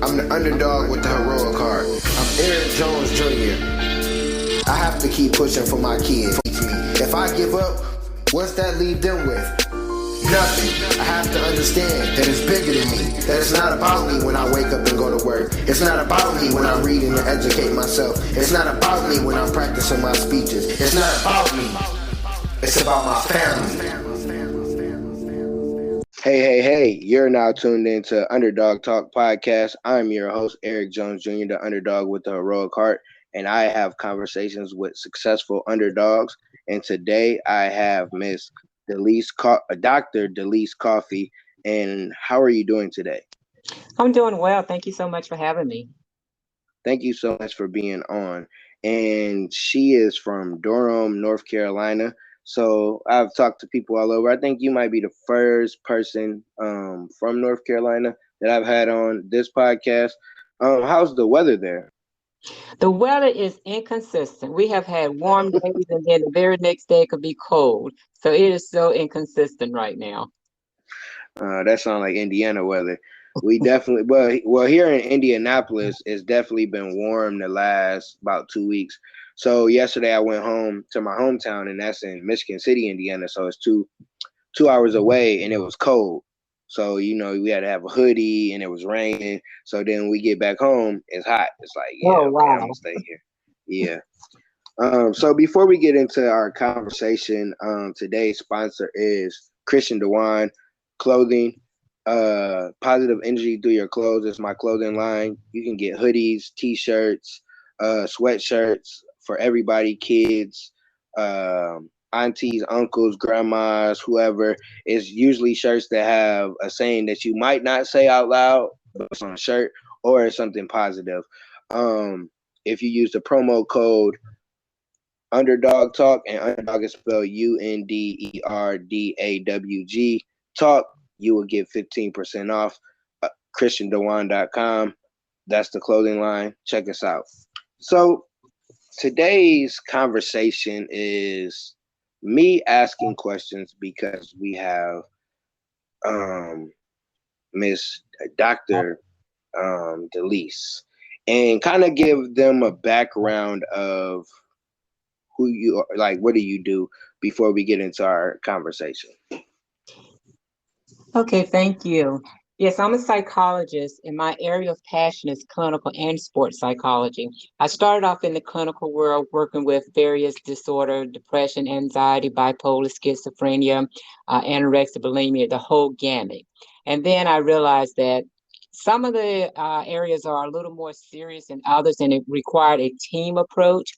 I'm the underdog with the heroic heart. I'm Eric Jones Jr. I have to keep pushing for my kids. If I give up, what's that leave them with? Nothing. I have to understand that it's bigger than me. That it's not about me when I wake up and go to work. It's not about me when I'm reading and educate myself. It's not about me when I'm practicing my speeches. It's not about me. It's about my family. Hey, you're now tuned into Underdog Talk Podcast. I'm your host, Eric Jones Jr., the underdog with the heroic heart, and I have conversations with successful underdogs. And today I have Miss Dr. Delice Coffey. And how are you doing today? I'm doing well. Thank you so much for having me. Thank you so much for being on. And she is from Durham, North Carolina. So I've talked to people all over. I think you might be the first person from North Carolina that I've had on this podcast. How's the weather there? The weather is inconsistent. We have had warm days and then the very next day it could be cold. So it is so inconsistent right now. That sounds like Indiana weather. We definitely, well, here in Indianapolis, it's definitely been warm the last about 2 weeks. So yesterday I went home to my hometown, and that's in Michigan City, Indiana. So it's two hours away, and it was cold. So, we had to have a hoodie, and it was raining. So then we get back home, it's hot. It's like, yeah, Oh, okay, wow. I'm gonna stay here. Yeah. So before we get into our conversation, today's sponsor is Christian Dewan Clothing. Positive energy through your clothes is my clothing line. You can get hoodies, t-shirts, sweatshirts for everybody, kids, aunties, uncles, grandmas, whoever. It's usually shirts that have a saying that you might not say out loud, but it's on a shirt, or it's something positive. If you use the promo code Underdog Talk, and Underdog is spelled UNDERDAWG Talk, you will get 15% off. ChristianDewan.com. That's the clothing line. Check us out. So today's conversation is me asking questions because we have Miss Dr. Delice, and kind of give them a background of who you are, like what do you do, before we get into our conversation. Okay, thank you. Yes, I'm a psychologist, and my area of passion is clinical and sports psychology. I started off in the clinical world working with various disorders, depression, anxiety, bipolar, schizophrenia, anorexia, bulimia, the whole gamut. And then I realized that some of the areas are a little more serious than others, and it required a team approach.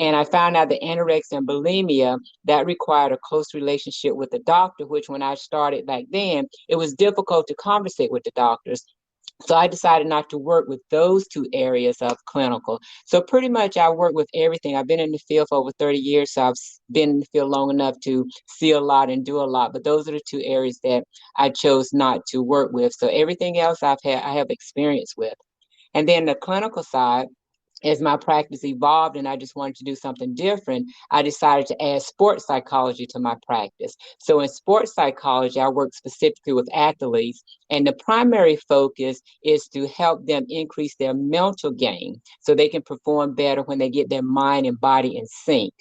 And I found out that anorexia and bulimia, that required a close relationship with the doctor, which when I started back then, it was difficult to conversate with the doctors. So I decided not to work with those two areas of clinical. So pretty much I work with everything. I've been in the field for over 30 years, so I've been in the field long enough to see a lot and do a lot. But those are the two areas that I chose not to work with. So everything else I have experience with. And then the clinical side, as my practice evolved and I just wanted to do something different, I decided to add sports psychology to my practice. So in sports psychology, I work specifically with athletes, and the primary focus is to help them increase their mental game so they can perform better when they get their mind and body in sync.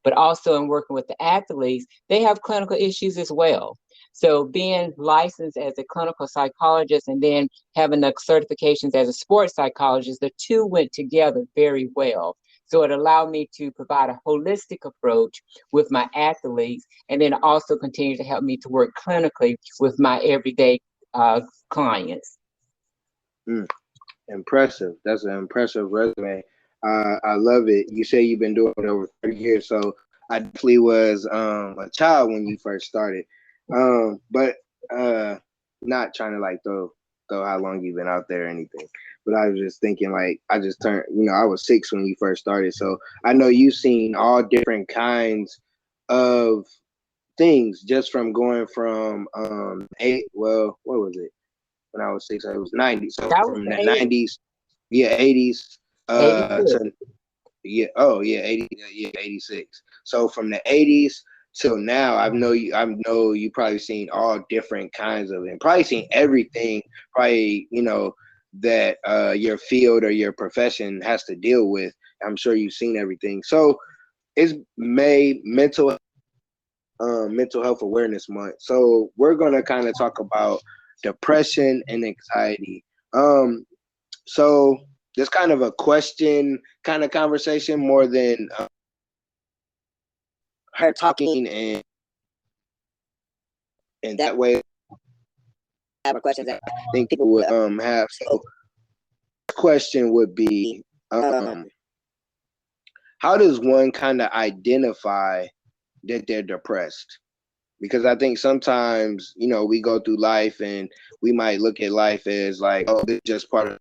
But also in working with the athletes, they have clinical issues as well. So being licensed as a clinical psychologist and then having the certifications as a sports psychologist, the two went together very well. So it allowed me to provide a holistic approach with my athletes, and then also continue to help me to work clinically with my everyday clients. Impressive. That's an impressive resume. I love it. You say you've been doing it over 30 years, so I definitely was a child when you first started. But not trying to like throw how long you've been out there or anything. But I was just thinking, like, I just turned, I was 6 when you first started. So I know you've seen all different kinds of things, just from going from what was it? When I was 6, it was 90. So That was from the 80. 90s, 80s, 86. to 80, 86. So from the 80s till now, I know you probably seen all different kinds of, and probably seen everything, probably, that your field or your profession has to deal with. I'm sure you've seen everything. So it's May mental health awareness month. So we're gonna kind of talk about depression and anxiety. So this kind of a question kind of conversation more than her talking and that way have questions that I think people would have. So the question would be how does one kind of identify that they're depressed? Because I think sometimes, you know, we go through life and we might look at life as like, oh, this is just part of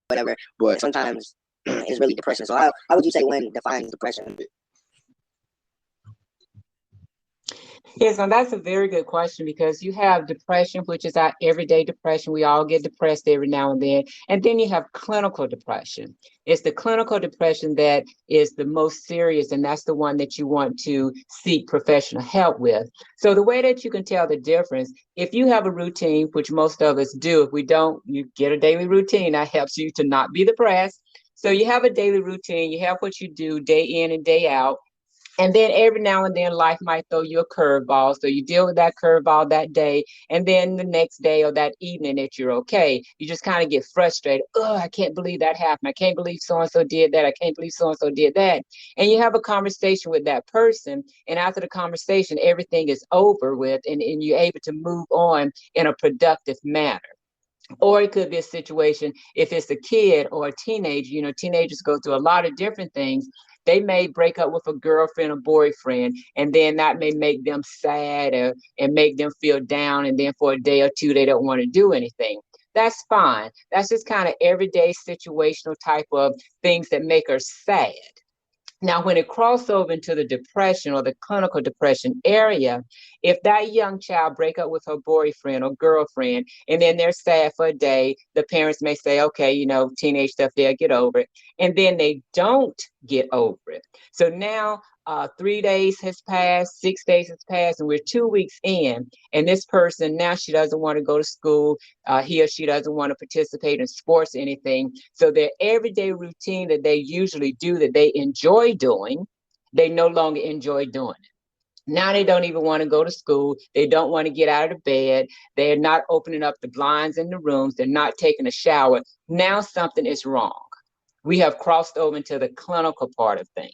whatever, but sometimes it's really depression. So how would you say one defines depression? Yes, and that's a very good question because you have depression, which is our everyday depression. We all get depressed every now and then. And then you have clinical depression. It's the clinical depression that is the most serious, and that's the one that you want to seek professional help with. So the way that you can tell the difference, if you have a routine, which most of us do, if we don't, you get a daily routine that helps you to not be depressed. So you have a daily routine, you have what you do day in and day out. And then every now and then life might throw you a curveball. So you deal with that curveball that day. And then the next day or that evening that you're okay, you just kind of get frustrated. Oh, I can't believe that happened. I can't believe so-and-so did that. I can't believe so-and-so did that. And you have a conversation with that person. And after the conversation, everything is over with and you're able to move on in a productive manner. Or it could be a situation if it's a kid or a teenager. You know, teenagers go through a lot of different things. They may break up with a girlfriend or boyfriend, and then that may make them sad and make them feel down. And then for a day or two, they don't want to do anything. That's fine. That's just kind of everyday situational type of things that make us sad. Now, when it crosses over into the depression or the clinical depression area, if that young child break up with her boyfriend or girlfriend, and then they're sad for a day, the parents may say, okay, you know, teenage stuff, they'll get over it. And then they don't get over it. So now 3 days has passed, 6 days has passed, and we're 2 weeks in. And this person, now she doesn't want to go to school. He or she doesn't want to participate in sports or anything. So their everyday routine that they usually do, that they enjoy doing, they no longer enjoy doing it. Now they don't even want to go to school. They don't want to get out of bed. They're not opening up the blinds in the rooms. They're not taking a shower. Now something is wrong. We have crossed over into the clinical part of things.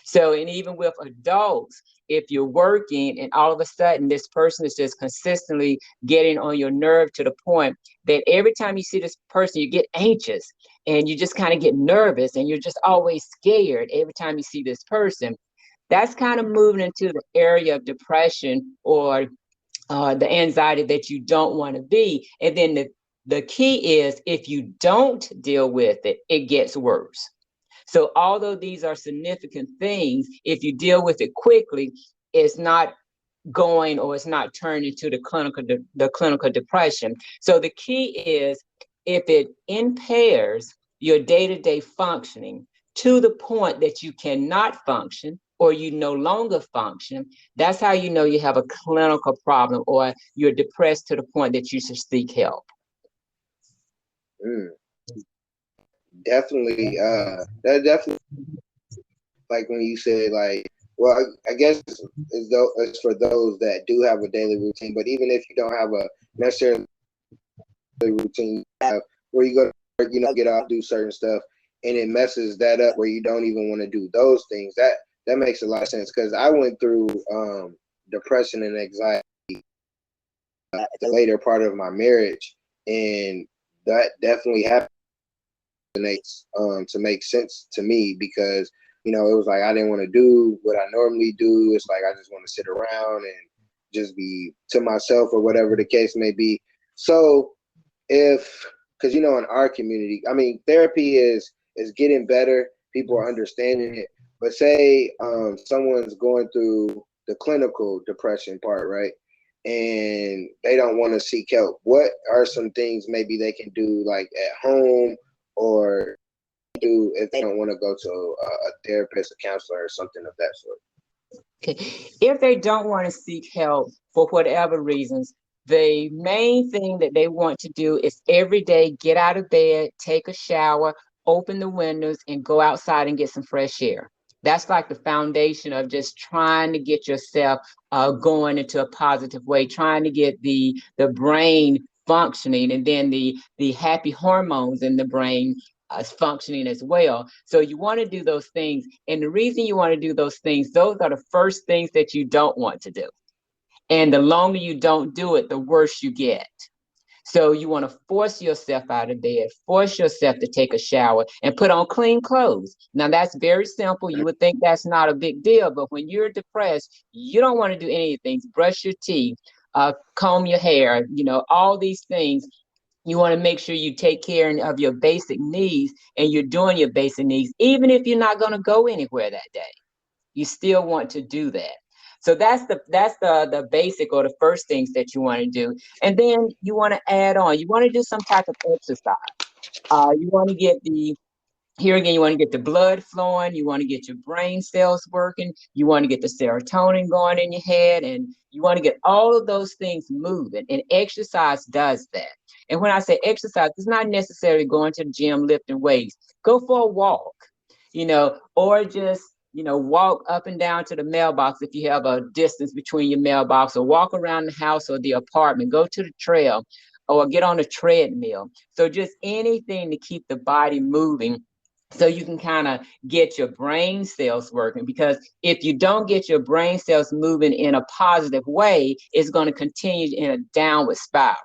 So, and even with adults, if you're working and all of a sudden this person is just consistently getting on your nerve to the point that every time you see this person, you get anxious and you just kind of get nervous and you're just always scared every time you see this person. That's kind of moving into the area of depression or the anxiety that you don't want to be. And then the key is if you don't deal with it, it gets worse. So although these are significant things, if you deal with it quickly, it's not going or it's not turning to the clinical depression. So the key is if it impairs your day-to-day functioning to the point that you cannot function or you no longer function, that's how you know you have a clinical problem or you're depressed to the point that you should seek help. Definitely, that definitely, like when you said, like, well, I guess it's for those that do have a daily routine, but even if you don't have a necessarily routine, where you go to work, you know, get off, do certain stuff, and it messes that up where you don't even want to do those things. That makes a lot of sense because I went through depression and anxiety at the later part of my marriage, and that definitely happened to make sense to me because, you know, it was like I didn't want to do what I normally do. It's like I just want to sit around and just be to myself or whatever the case may be. So because, you know, in our community, I mean, therapy is getting better. People are understanding it. But say someone's going through the clinical depression part, right? And they don't want to seek help. What are some things maybe they can do like at home or do if they don't want to go to a therapist, a counselor, or something of that sort? Okay. If they don't want to seek help for whatever reasons, The main thing that they want to do is every day get out of bed, take a shower, open the windows, and go outside and get some fresh air. That's like the foundation of just trying to get yourself going into a positive way, trying to get the brain functioning, and then the happy hormones in the brain functioning as well. So you want to do those things. And the reason you want to do those things, those are the first things that you don't want to do. And the longer you don't do it, the worse you get. So you want to force yourself out of bed, force yourself to take a shower and put on clean clothes. Now that's very simple. You would think that's not a big deal, but when you're depressed, you don't want to do any of the things. Brush your teeth, comb your hair, all these things. You want to make sure you take care of your basic needs, and you're doing your basic needs, even if you're not going to go anywhere that day. You still want to do that. So that's the basic, or the first things that you want to do. And then you want to add on, you want to do some type of exercise. You want to get here again, you want to get the blood flowing, you want to get your brain cells working, you want to get the serotonin going in your head, and you want to get all of those things moving. And exercise does that. And when I say exercise, it's not necessarily going to the gym, lifting weights. Go for a walk, or just, walk up and down to the mailbox if you have a distance between your mailbox, or walk around the house or the apartment, go to the trail, or get on a treadmill. So just anything to keep the body moving, so you can kind of get your brain cells working. Because if you don't get your brain cells moving in a positive way, it's going to continue in a downward spiral.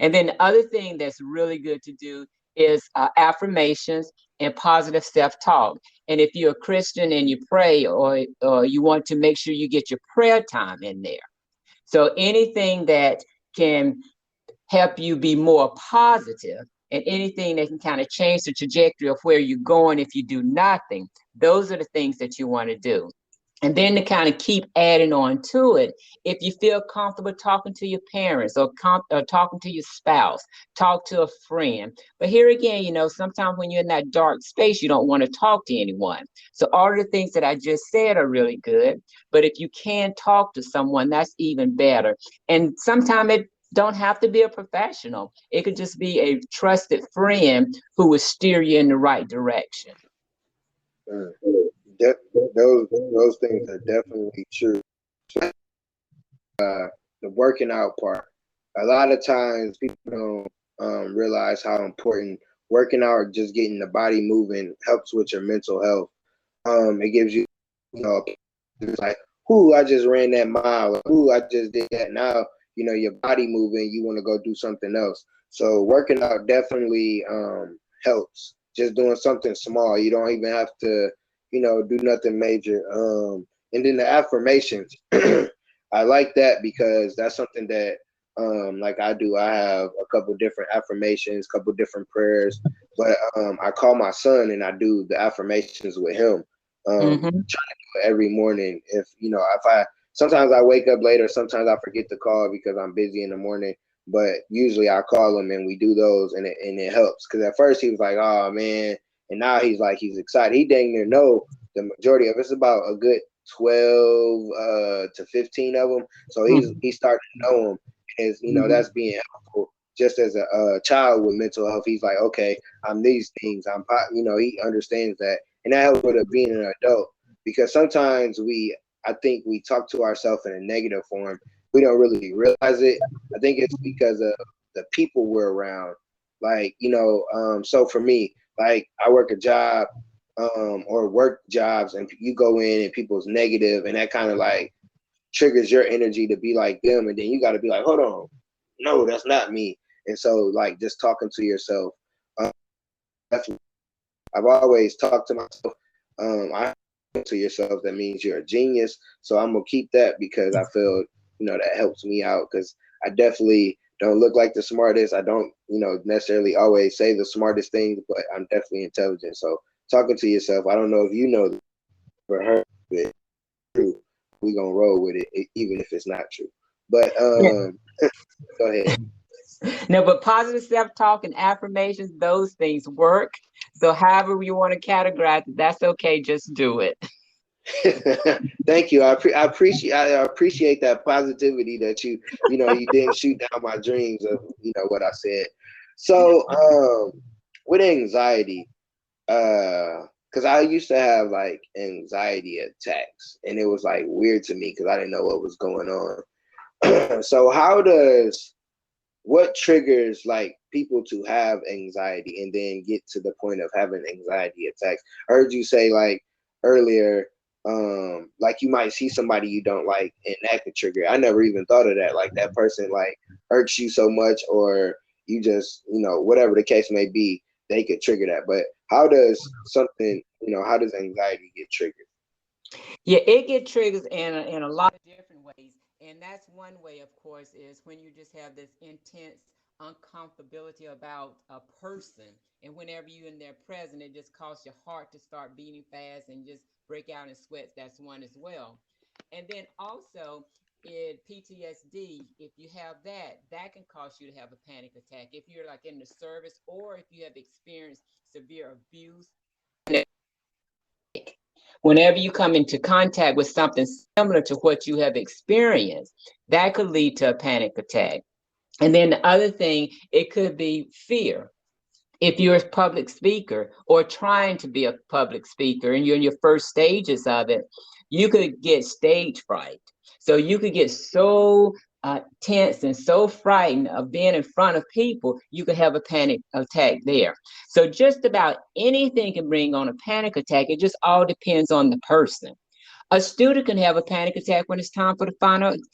And then the other thing that's really good to do is affirmations and positive self-talk. And if you're a Christian and you pray, or you want to make sure you get your prayer time in there. So anything that can help you be more positive, and anything that can kind of change the trajectory of where you're going if you do nothing, those are the things that you want to do. And then to kind of keep adding on to it, if you feel comfortable talking to your parents, or talking to your spouse, talk to a friend. But here again, sometimes when you're in that dark space, you don't want to talk to anyone. So all of the things that I just said are really good. But if you can talk to someone, that's even better. And sometimes it don't have to be a professional. It could just be a trusted friend who will steer you in the right direction. Mm. Those things are definitely true. The working out part. A lot of times people don't realize how important working out, or just getting the body moving, helps with your mental health. It gives you, it's like, "Ooh, I just ran that mile. Ooh, I just did that." Now, your body moving, you want to go do something else. So working out definitely helps. Just doing something small. You don't even have to, do nothing major. And then the affirmations. I like that because that's something that, like I do. I have a couple different affirmations, couple different prayers, but I call my son and I do the affirmations with him. Trying to do it every morning. If sometimes I wake up later, sometimes I forget to call because I'm busy in the morning. But usually I call him and we do those, and it helps. Because at first he was like, "Oh man," and now he's excited. He dang near know the majority of it. It's about a good 12 to 15 of them. So he's starting to know them. That's being helpful. Just as a child with mental health, he's like, okay, I'm these things. He understands that, and that helps with being an adult. Because sometimes I think we talk to ourselves in a negative form. We don't really realize it. I think it's because of the people we're around. So for me, like I work a job, or work jobs, and you go in and people's negative, and that kind of like triggers your energy to be like them, and then you got to be like, hold on, no, that's not me. And so like just talking to yourself, I've always talked to myself. I to yourself, that means you're a genius. So I'm gonna keep that, because I feel that helps me out, because I definitely don't look like the smartest. I don't necessarily always say the smartest things, but I'm definitely intelligent. So talking to yourself, I don't know if for her, it's true. We gonna roll with it, even if it's not true. But go ahead. No, but positive self-talk and affirmations, those things work. So however you want to categorize it, that's okay. Just do it. Thank you. I appreciate that positivity that you didn't shoot down my dreams of what I said. So with anxiety, because I used to have like anxiety attacks, and it was like weird to me because I didn't know what was going on. So what triggers like people to have anxiety and then get to the point of having anxiety attacks? I heard you say like earlier, like you might see somebody you don't like and that could trigger. I never even thought of that. Like that person like hurts you so much, or you just, whatever the case may be, they could trigger that. But how does how does anxiety get triggered? Yeah, it get triggers in a lot of different ways. And that's one way, of course, is when you just have this intense uncomfortability about a person. And whenever you're in their presence, it just causes your heart to start beating fast and just break out in sweats. That's one as well. And then also in PTSD, if you have that, that can cause you to have a panic attack. If you're like in the service or if you have experienced severe abuse, whenever you come into contact with something similar to what you have experienced, that could lead to a panic attack. And then the other thing, it could be fear. If you're a public speaker or trying to be a public speaker and you're in your first stages of it, you could get stage fright. So you could get so tense and so frightened of being in front of people, you could have a panic attack there. So just about anything can bring on a panic attack. It just all depends on the person. A student can have a panic attack when it's time for the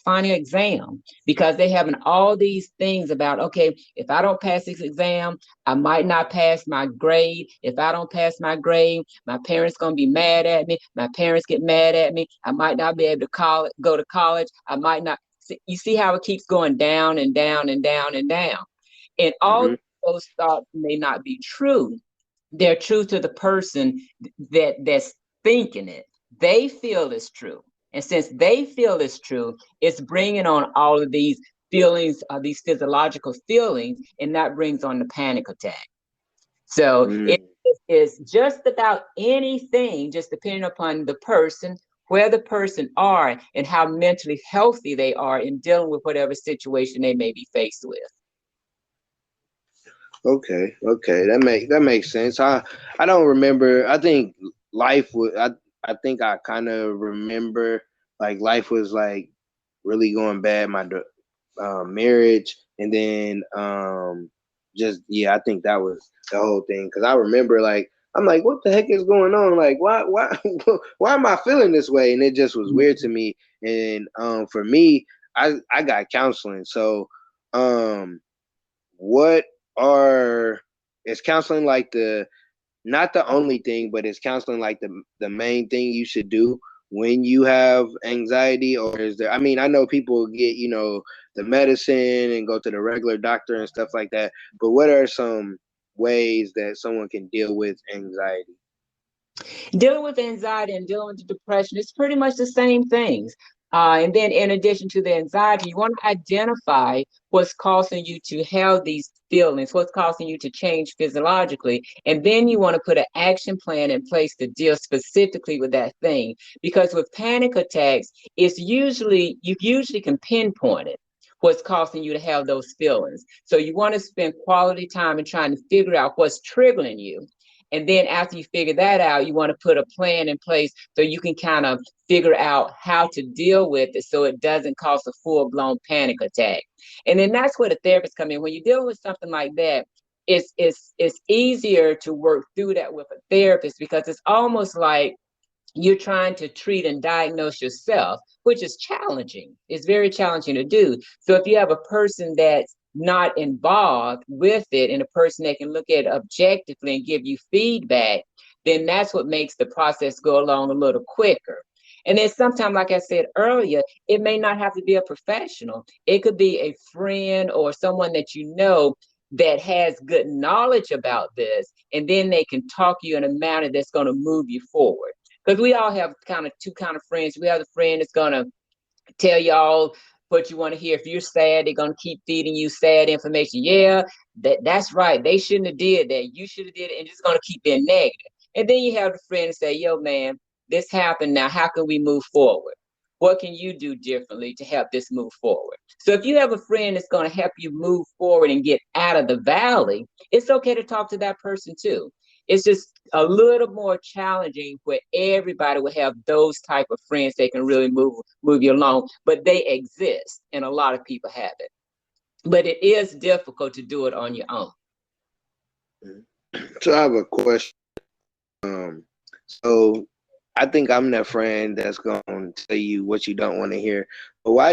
final exam because they having all these things about, okay, if I don't pass this exam, I might not pass my grade. If I don't pass my grade, my parents gonna be mad at me. My parents get mad at me. I might not be able to go to college. I might not. You see how it keeps going down and down and down and down. And all Mm-hmm. those thoughts may not be true. They're true to the person that's thinking it. They feel it's true. And since they feel it's true, it's bringing on all of these feelings, these physiological feelings, and that brings on the panic attack. So it Mm. is just about anything, just depending upon the person, where the person are, and how mentally healthy they are in dealing with whatever situation they may be faced with. Okay, that makes sense. I don't remember. I think life was. I think I kind of remember like life was like really going bad. My marriage, and then just yeah, I think that was the whole thing. Because I remember like I'm like, what the heck is going on? Like why why am I feeling this way? And it just was weird to me. And for me, I got counseling, so um what are is counseling like the not the only thing, but is counseling like the main thing you should do when you have anxiety? Or is there, I mean, I know people get, the medicine and go to the regular doctor and stuff like that, but what are some ways that someone can deal with anxiety? Dealing with anxiety and dealing with depression, it's pretty much the same things. And then, in addition to the anxiety, you want to identify what's causing you to have these feelings, what's causing you to change physiologically. And then you want to put an action plan in place to deal specifically with that thing. Because with panic attacks, you usually can pinpoint it, what's causing you to have those feelings. So you want to spend quality time in trying to figure out what's triggering you. And then after you figure that out, you want to put a plan in place so you can kind of figure out how to deal with it so it doesn't cause a full-blown panic attack. And then that's where the therapists come in. When you're dealing with something like that, it's easier to work through that with a therapist because it's almost like you're trying to treat and diagnose yourself, which is challenging. It's very challenging to do. So if you have a person that's not involved with it and a person that can look at it objectively and give you feedback, then that's what makes the process go along a little quicker. And then sometimes, like I said earlier, it may not have to be a professional. It could be a friend or someone that you know that has good knowledge about this, and then they can talk to you in a manner that's going to move you forward. Because we all have kind of two kind of friends. We have the friend that's gonna tell y'all what you want to hear. If you're sad, they're gonna keep feeding you sad information. Yeah, that's right. They shouldn't have did that. You should have did it, and just gonna keep being negative. And then you have the friend that say, "Yo, man, this happened. Now, how can we move forward? What can you do differently to help this move forward? So if you have a friend that's going to help you move forward and get out of the valley, it's okay to talk to that person too. It's just a little more challenging where everybody will have those type of friends that can really move you along, but they exist and a lot of people have it. But it is difficult to do it on your own. So I have a question. So I think I'm that friend that's going to tell you what you don't want to hear. But why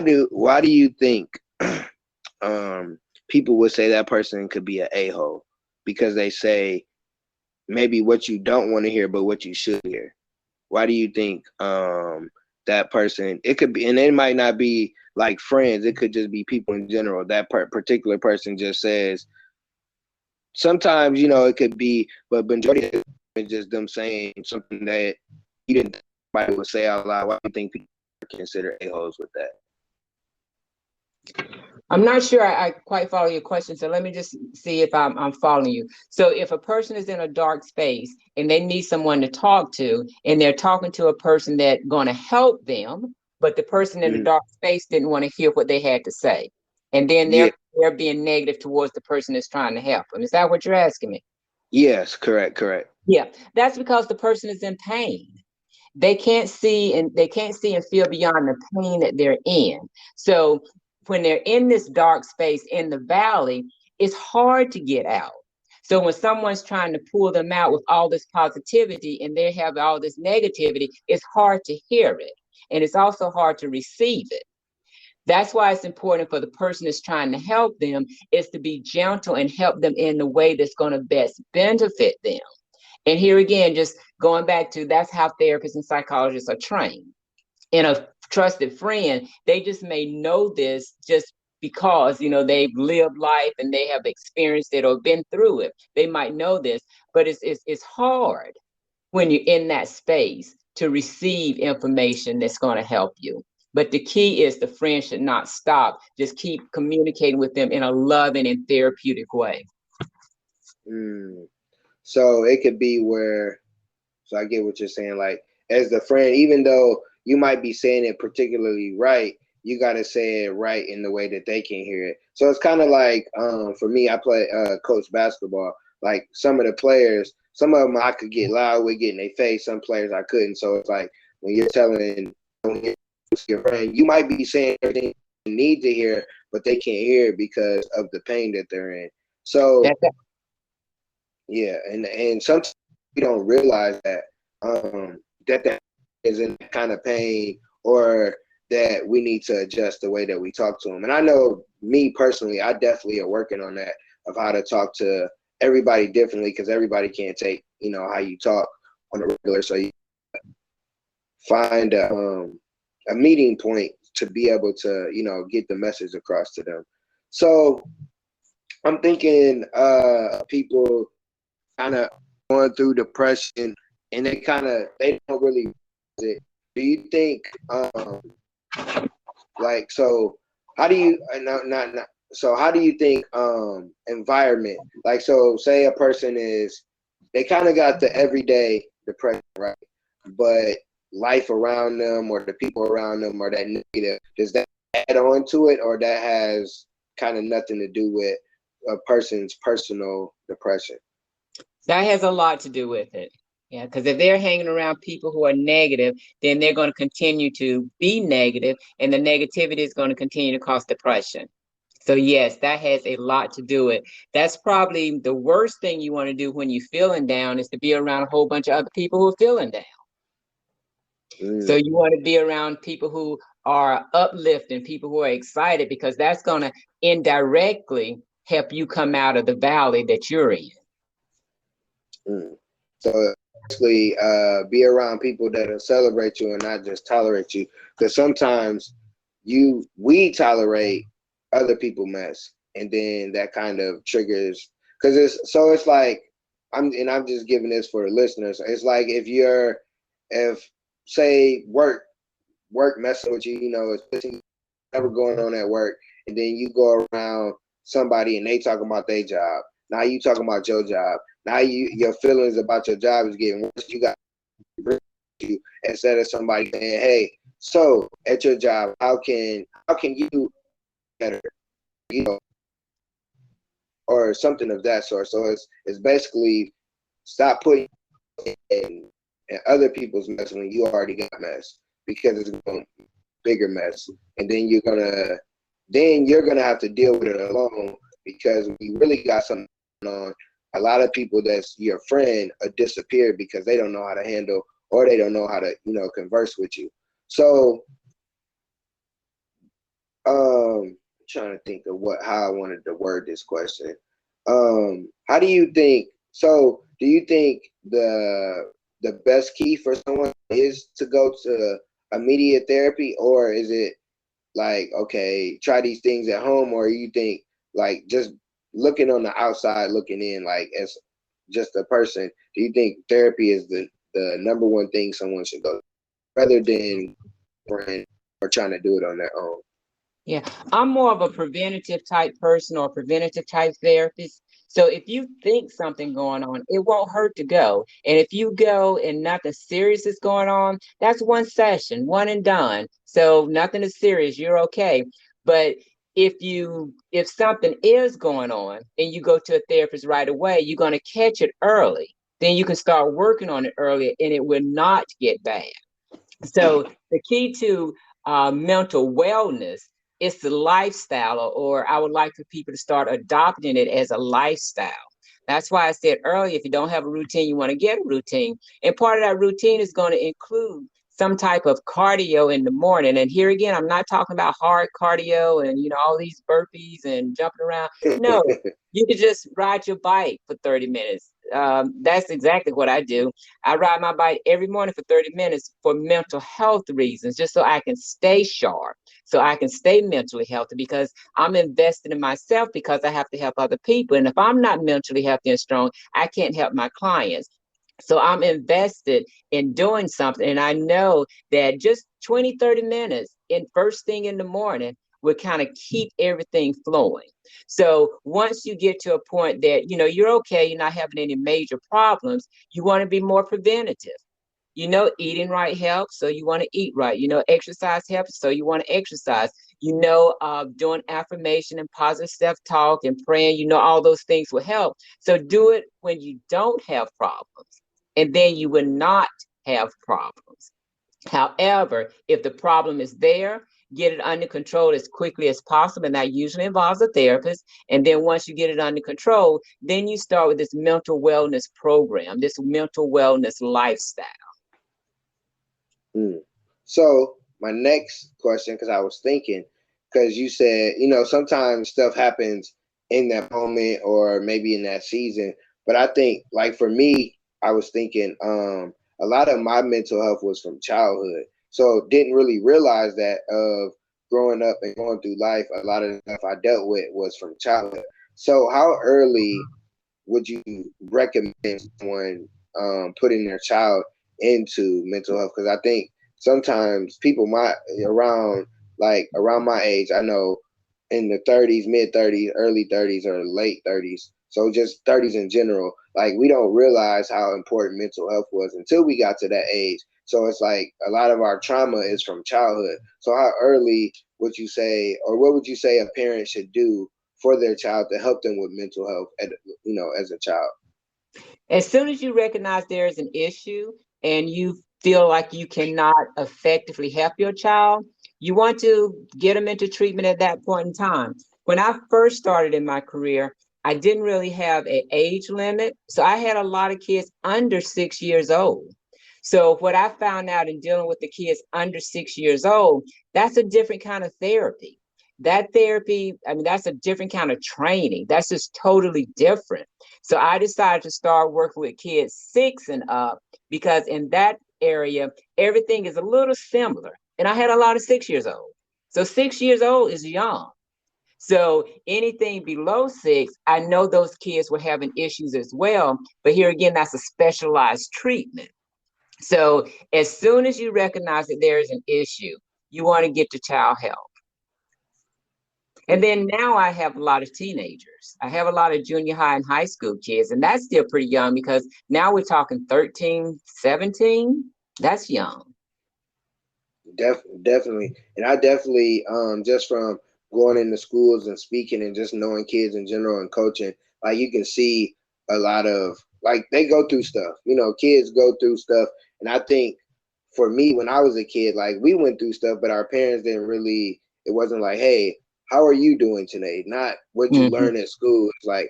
do you think people would say that person could be an a-hole? Because they say maybe what you don't want to hear, but what you should hear. Why do you think that person? It could be, and it might not be like friends. It could just be people in general. That particular person just says. Sometimes it could be, but majority of it is just them saying something that you didn't think somebody would say out loud. Why do you think people consider a-holes with that? I'm not sure I quite follow your question, so let me just see if I'm following you. So if a person is in a dark space and they need someone to talk to, and they're talking to a person that's going to help them, but the person in the dark space didn't want to hear what they had to say, and then they're being negative towards the person that's trying to help them. Is that what you're asking me? Yes, correct. Yeah, that's because the person is in pain. They can't see and feel beyond the pain that they're in. So when they're in this dark space in the valley, it's hard to get out. So when someone's trying to pull them out with all this positivity and they have all this negativity, it's hard to hear it. And it's also hard to receive it. That's why it's important for the person that's trying to help them is to be gentle and help them in the way that's going to best benefit them. And here again, just going back to that's how therapists and psychologists are trained. In a trusted friend, they just may know this just because they've lived life and they have experienced it or been through it. They might know this, but it's hard when you're in that space to receive information that's going to help you. But the key is the friend should not stop. Just keep communicating with them in a loving and therapeutic way. So it could be where, so I get what you're saying, like as the friend, even though you might be saying it particularly right, you got to say it right in the way that they can hear it. So it's kind of like, for me, I play coach basketball. Like some of the players, some of them I could get loud with, get in their face. Some players I couldn't. So it's like when you're telling your friend, you might be saying everything you need to hear, but they can't hear it because of the pain that they're in. So yeah, and sometimes we don't realize that that is in that kind of pain, or that we need to adjust the way that we talk to them. And I know me personally, I definitely are working on that, of how to talk to everybody differently, because everybody can't take how you talk on a regular. So you find a meeting point to be able to get the message across to them. So I'm thinking people kind of going through depression and they don't really it. Do you think so how do you so how do you think environment, like, so say a person they kind of got the everyday depression, right, but life around them or the people around them are that negative, does that add on to it, or that has kind of nothing to do with a person's personal depression? That has a lot to do with it. Yeah, because if they're hanging around people who are negative, then they're going to continue to be negative, and the negativity is going to continue to cause depression. So yes, that has a lot to do with it. That's probably the worst thing you want to do when you're feeling down, is to be around a whole bunch of other people who are feeling down. So you want to be around people who are uplifting, people who are excited, because that's going to indirectly help you come out of the valley that you're in. So basically, be around people that'll celebrate you and not just tolerate you, because sometimes we tolerate other people mess, and then that kind of triggers, because it's like, I'm just giving this for the listeners. It's like if say work messing with you, it's whatever going on at work, and then you go around somebody and they talking about their job. Now you talking about your job. Now your feelings about your job is getting worse. You got you instead of somebody saying, "Hey, so at your job, how can you better?" You know, or something of that sort. So it's basically stop putting in other people's mess when you already got mess, because it's going to be a bigger mess, and then you're gonna have to deal with it alone, because when you really got something on, a lot of people that's your friend disappeared because they don't know how to handle, or they don't know how to converse with you. So trying to think of how I wanted to word this question. How do you think? So, do you think the best key for someone is to go to immediate therapy, or is it like, okay, try these things at home, or you think like just looking on the outside, looking in, like as just a person, do you think therapy is the number one thing someone should go, rather than friend or trying to do it on their own? Yeah, I'm more of a preventative type person or preventative type therapist. So if you think something going on, it won't hurt to go. And if you go and nothing serious is going on, that's one session, one and done. So nothing is serious, you're okay. But if something is going on and you go to a therapist right away, you're going to catch it early. Then you can start working on it early and it will not get bad. So the key to mental wellness is the lifestyle, or I would like for people to start adopting it as a lifestyle. That's why I said earlier, if you don't have a routine, you want to get a routine. And part of that routine is going to include some type of cardio in the morning. And here again, I'm not talking about hard cardio and all these burpees and jumping around. No, you could just ride your bike for 30 minutes. That's exactly what I do. I ride my bike every morning for 30 minutes for mental health reasons, just so I can stay sharp, so I can stay mentally healthy, because I'm invested in myself, because I have to help other people. And if I'm not mentally healthy and strong, I can't help my clients. So I'm invested in doing something. And I know that just 20, 30 minutes in first thing in the morning will kind of keep everything flowing. So once you get to a point that, you're okay, you're not having any major problems, you want to be more preventative. Eating right helps, so you want to eat right. Exercise helps, so you want to exercise. Doing affirmation and positive self-talk and praying, all those things will help. So do it when you don't have problems, and then you will not have problems. However, if the problem is there, get it under control as quickly as possible. And that usually involves a therapist. And then once you get it under control, then you start with this mental wellness program, this mental wellness lifestyle. So my next question, because I was thinking, because you said, sometimes stuff happens in that moment or maybe in that season. But I think, like for me, I was thinking, a lot of my mental health was from childhood. So didn't really realize that of growing up and going through life, a lot of the stuff I dealt with was from childhood. So how early would you recommend someone putting their child into mental health? Because I think sometimes people around my age, I know in the 30s, mid 30s, early 30s, or late 30s. So just 30s in general, like we don't realize how important mental health was until we got to that age. So it's like a lot of our trauma is from childhood. So how early would you say, or what would you say a parent should do for their child to help them with mental health as a child? As soon as you recognize there is an issue and you feel like you cannot effectively help your child, you want to get them into treatment at that point in time. When I first started in my career, I didn't really have an age limit. So I had a lot of kids under 6 years old. So what I found out in dealing with the kids under 6 years old, that's a different kind of therapy. That therapy, I mean, that's a different kind of training. That's just totally different. So I decided to start working with kids 6 and up, because in that area, everything is a little similar. And I had a lot of 6 years old. So 6 years old is young. So anything below 6, I know those kids were having issues as well. But here again, that's a specialized treatment. So as soon as you recognize that there is an issue, you want to get to child help. And then now I have a lot of teenagers. I have a lot of junior high and high school kids, and that's still pretty young, because now we're talking 13, 17. That's young. Definitely. And I definitely, just from going into schools and speaking and just knowing kids in general and coaching, like you can see a lot of, like, they go through stuff. Kids go through stuff. And I think for me, when I was a kid, like, we went through stuff, but our parents didn't really, it wasn't like, hey, how are you doing today? Not what you Mm-hmm. learn at school. It's like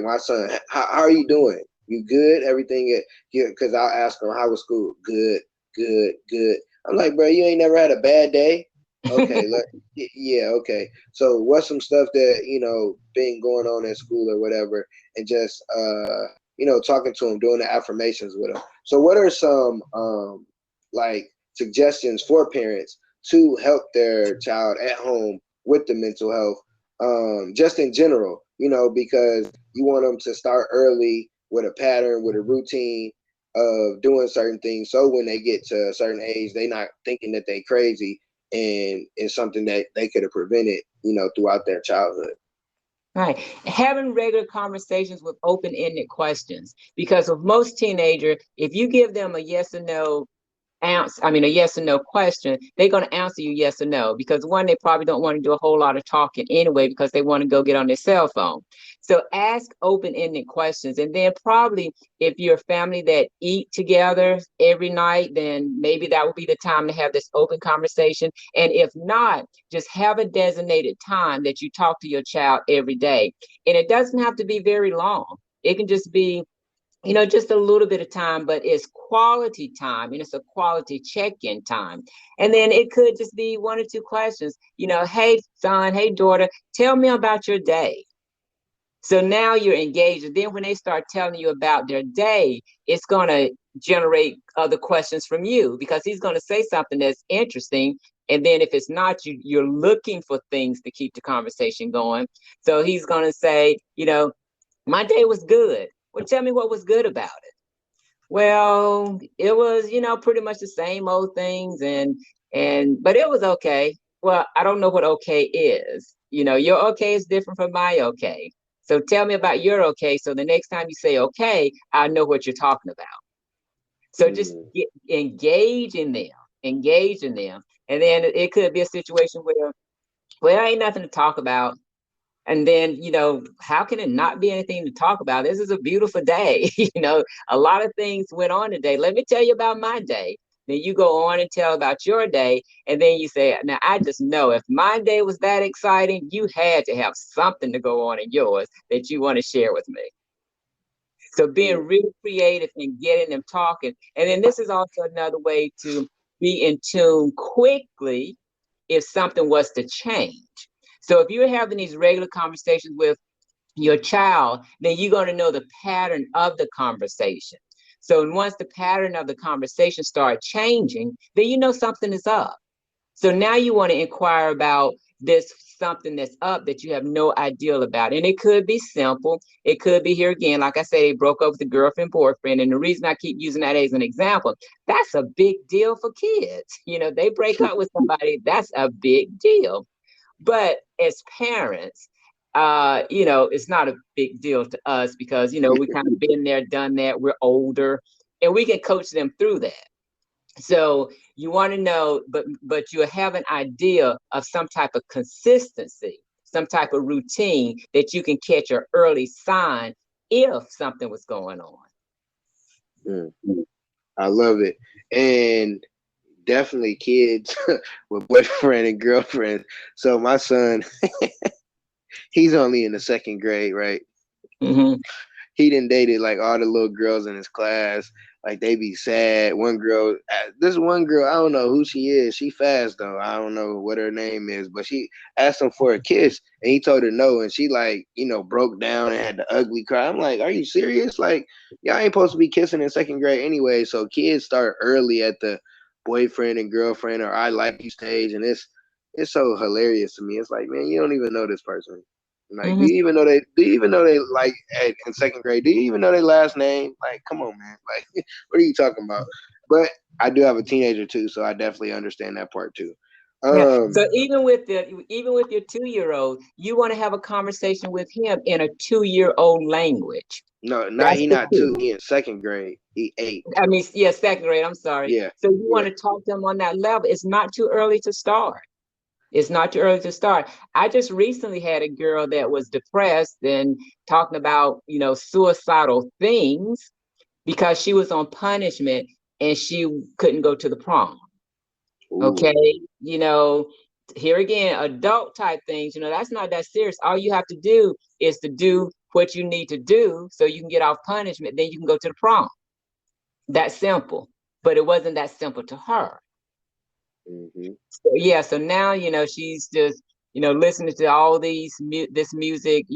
my son, how are you doing? You good? Everything? Yeah, because I'll ask him, how was school? Good, good, good. I'm like, bro, you ain't never had a bad day? Okay, yeah, okay. So what's some stuff that, been going on at school or whatever, and just talking to him, doing the affirmations with him. So what are some like suggestions for parents to help their child at home with the mental health, just in general, because you want them to start early with a pattern, with a routine of doing certain things, so when they get to a certain age, they not thinking that they crazy, and it's something that they could have prevented, throughout their childhood. Right. Having regular conversations with open-ended questions. Because with most teenagers, if you give them a yes or no a yes or no question, they're going to answer you yes or no, because one, they probably don't want to do a whole lot of talking anyway, because they want to go get on their cell phone. So ask open-ended questions. And then probably if you're a family that eat together every night, then maybe that would be the time to have this open conversation. And if not, just have a designated time that you talk to your child every day. And it doesn't have to be very long. It can just be just a little bit of time, but it's quality time and it's a quality check-in time. And then it could just be one or two questions, hey, son, hey, daughter, tell me about your day. So now you're engaged. And then when they start telling you about their day, it's going to generate other questions from you, because he's going to say something that's interesting. And then if it's not, you're looking for things to keep the conversation going. So he's going to say, my day was good. Well, tell me what was good about it. Well, it was, pretty much the same old things, but it was okay. Well, I don't know what okay is. Your okay is different from my okay. So tell me about your okay. So the next time you say okay, I know what you're talking about. So just engage in them, engage in them. And then it could be a situation where, well, ain't nothing to talk about. And then, how can it not be anything to talk about? This is a beautiful day. A lot of things went on today. Let me tell you about my day. Then you go on and tell about your day. And then you say, now I just know if my day was that exciting, you had to have something to go on in yours that you want to share with me. So being really creative and getting them talking. And then this is also another way to be in tune quickly if something was to change. So if you're having these regular conversations with your child, then you're going to know the pattern of the conversation. So once the pattern of the conversation starts changing, then you know something is up. So now you want to inquire about this something that's up that you have no idea about. And it could be simple. It could be, here again, like I said, they broke up with the girlfriend, boyfriend. And the reason I keep using that as an example, that's a big deal for kids. They break up with somebody, that's a big deal. But as parents, it's not a big deal to us, because, we kind of been there, done that. We're older, and we can coach them through that. So you want to know, but you have an idea of some type of consistency, some type of routine that you can catch an early sign if something was going on. I love it. And definitely kids with boyfriend and girlfriend. So my son, he's only in the second grade, right? Mm-hmm. He done dated like all the little girls in his class. Like, they be sad. This one girl, I don't know who she is. She fast though. I don't know what her name is, but she asked him for a kiss and he told her no. And she, like, broke down and had the ugly cry. I'm like, are you serious? Like, y'all ain't supposed to be kissing in second grade anyway. So kids start early at the boyfriend and girlfriend or I like you stage. And it's so hilarious to me. It's like, man, you don't even know this person. Like, Mm-hmm. do you even know they like in second grade? Do you even know their last name? Like, come on, man. Like, what are you talking about? But I do have a teenager too, so I definitely understand that part too. Yeah. Um, So even with your 2-year-old, you want to have a conversation with him in a 2-year-old language. no, not That's he the not key. two. He in second grade. He 8. I mean, yeah, second grade. I'm sorry. Yeah, So you yeah. want to talk to them on that level. It's not too early to start. It's not too early to start. I just recently had a girl that was depressed and talking about, suicidal things because she was on punishment and she couldn't go to the prom. Ooh, Okay. Here again, adult type things, that's not that serious. All you have to do is to do what you need to do so you can get off punishment. Then you can go to the prom. That simple. But it wasn't that simple to her. hmm. So, yeah, so now she's just listening to all this music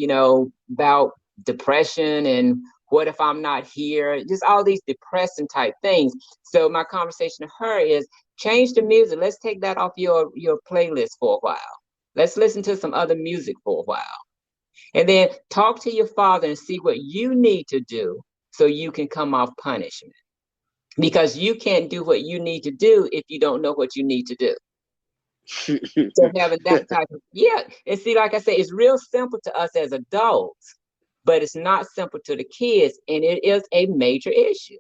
about depression and what if I'm not here, just all these depressing type things. So my conversation to her is change the music. Let's take that off your playlist for a while. Let's listen to some other music for a while, and then talk to your father and see what you need to do so you can come off punishment, because you can't do what you need to do if you don't know what you need to do. So having that type of, yeah, and see, like I said, it's real simple to us as adults, but it's not simple to the kids, and it is a major issue.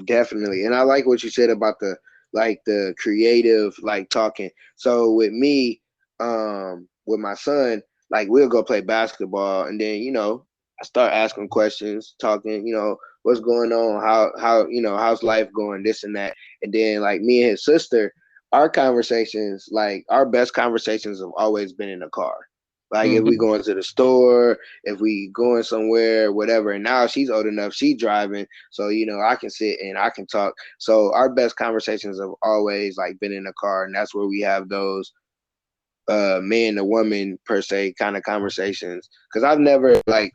Definitely. And I like what you said about the creative like talking. So with me, with my son, like we'll go play basketball and then, I start asking questions, talking, what's going on, how how's life going, this and that. And then like me and his sister, our conversations, like our best conversations have always been in the car. Like if we Mm-hmm. going to the store, if we going somewhere, whatever. And now she's old enough, she's driving, so I can sit and I can talk. So our best conversations have always like been in the car, and that's where we have those man to woman per se kind of conversations. Because I've never like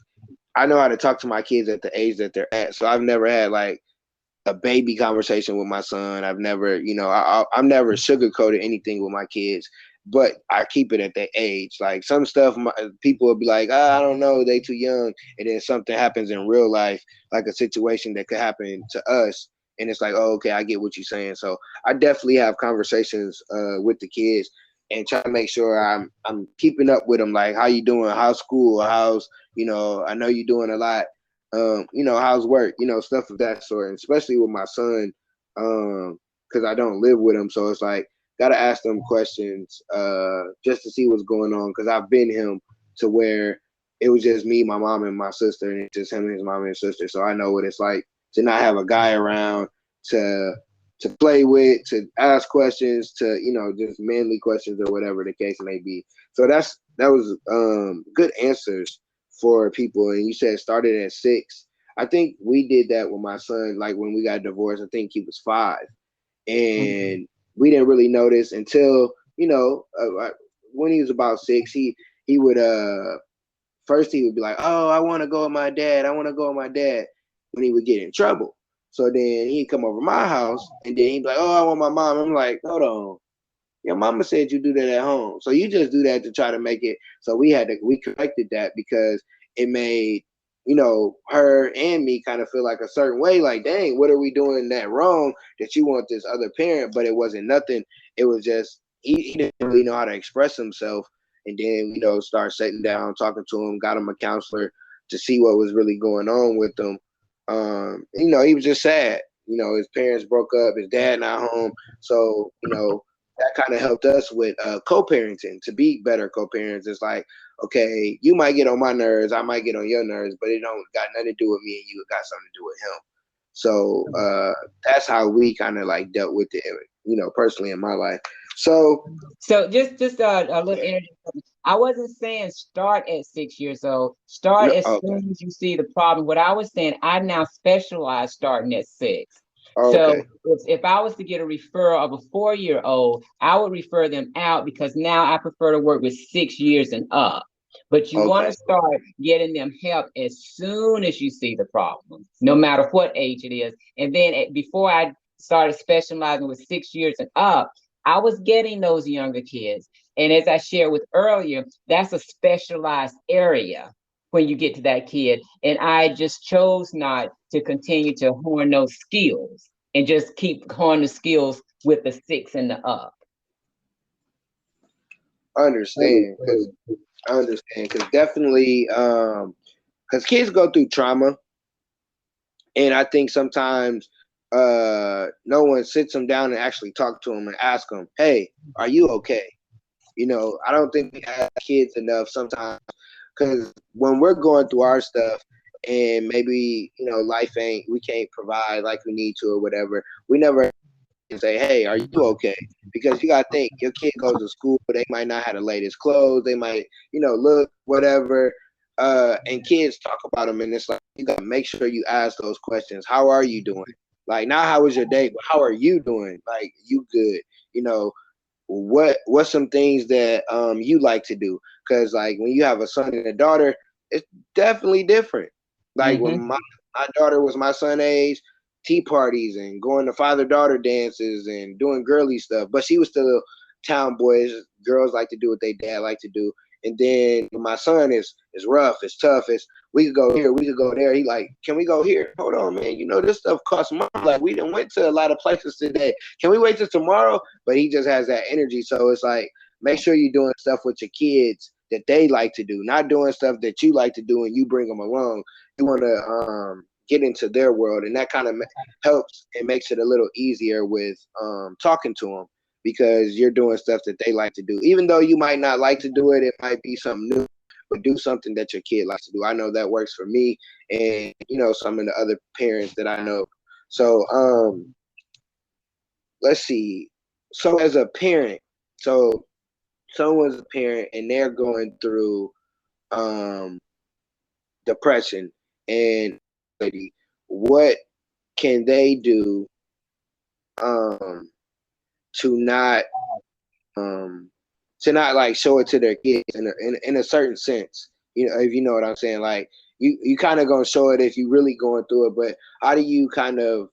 I know how to talk to my kids at the age that they're at, so I've never had like a baby conversation with my son. I've never, I've never sugarcoated anything with my kids, but I keep it at that age. Like some stuff, people will be like, I don't know, they too young, and then something happens in real life, like a situation that could happen to us, and it's like, oh, okay, I get what you're saying. So I definitely have conversations with the kids and try to make sure I'm keeping up with them. Like, how you doing? How's school? How's I know you're doing a lot, how's work, stuff of that sort, and especially with my son, because I don't live with him, so it's like gotta ask them questions, just to see what's going on, because I've been him to where it was just me, my mom, and my sister, and it's just him and his mom and sister, so I know what it's like to not have a guy around to play with, to ask questions, to just manly questions or whatever the case may be. So that was good answers for people. And you said started at 6. I think we did that with my son. Like when we got divorced, I think he was 5, Mm-hmm. and we didn't really notice until when he was about 6. He would first he would be like, "Oh, I want to go with my dad. I want to go with my dad." When he would get in trouble, so then he'd come over my house, and then he'd be like, "Oh, I want my mom." I'm like, "Hold on, your mama said you do that at home. So you just do that to try to make it." So we corrected that because it made, her and me kind of feel like a certain way, like, dang, what are we doing that wrong that you want this other parent? But it wasn't nothing. It was just, he didn't really know how to express himself. And then, start sitting down, talking to him, got him a counselor to see what was really going on with him. He was just sad. His parents broke up, his dad not home. So, that kind of helped us with co-parenting, to be better co-parents. It's like, okay, you might get on my nerves, I might get on your nerves, but it don't got nothing to do with me and you. It got something to do with him. So that's how we kind of like dealt with it, personally in my life. So So just a little energy. I wasn't saying start at 6 years old. Start no, as okay, soon as you see the problem. What I was saying, I now specialize starting at 6. okay, So if I was to get a referral of a 4-year-old, I would refer them out because now I prefer to work with 6 years and up. But you want to okay, start getting them help as soon as you see the problem, no matter what age it is. And then before I started specializing with 6 years and up, I was getting those younger kids. And as I shared with earlier, that's a specialized area when you get to that kid. And I just chose not to continue to hone those skills and just keep honing the skills with the 6 and the up. I understand because definitely because kids go through trauma, and I think sometimes no one sits them down and actually talk to them and ask them, "Hey, are you okay?" I don't think we ask kids enough sometimes because when we're going through our stuff and maybe life ain't we can't provide like we need to or whatever, we never say, "Hey, are you okay?" Because you gotta think your kid goes to school, they might not have the latest clothes, they might look whatever, and kids talk about them, and it's like you gotta make sure you ask those questions. How are you doing? Like, not how was your day, but how are you doing? Like, you good? You know, what's some things that you like to do? Because like when you have a son and a daughter, it's definitely different. Like when Mm-hmm. my daughter was my son age, tea parties and going to father daughter dances and doing girly stuff, but she was still a town boy. Girls like to do what they dad like to do. And then my son is rough, it's tough, it's we could go here, we could go there. He like, can we go here? Hold on, man. This stuff costs money. Like, we done went to a lot of places today. Can we wait till tomorrow? But he just has that energy. So it's like, make sure you're doing stuff with your kids that they like to do, not doing stuff that you like to do and you bring them along. You want to get into their world, and that kind of helps and makes it a little easier with talking to them because you're doing stuff that they like to do. Even though you might not like to do it, it might be something new, but do something that your kid likes to do. I know that works for me and some of the other parents that I know. So let's see. So as a parent, so someone's a parent and they're going through um depression and what can they do um to not um like show it to their kids in a certain sense, if you know what I'm saying. Like, you kind of gonna show it if you really going through it, but how do you kind of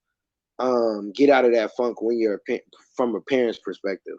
get out of that funk when you're from a parent's perspective?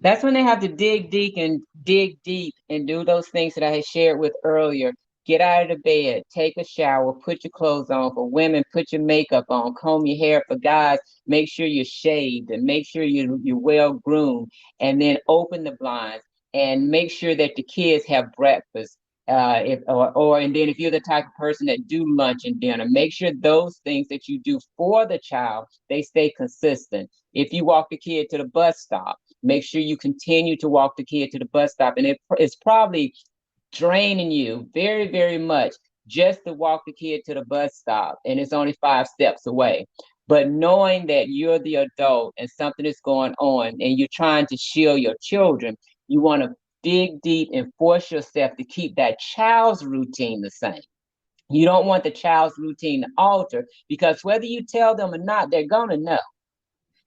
That's when they have to dig deep and do those things that I had shared with earlier. Get out of the bed, take a shower, put your clothes on. For women, put your makeup on, comb your hair. For guys, make sure you're shaved and make sure you're well groomed. And then open the blinds and make sure that the kids have breakfast. If or and then if you're the type of person that do lunch and dinner, make sure those things that you do for the child, they stay consistent. If you walk the kid to the bus stop, make sure you continue to walk the kid to the bus stop. And it's probably draining you very, very much just to walk the kid to the bus stop. And it's only 5 steps away. But knowing that you're the adult and something is going on and you're trying to shield your children, you want to dig deep and force yourself to keep that child's routine the same. You don't want the child's routine to alter because whether you tell them or not, they're going to know.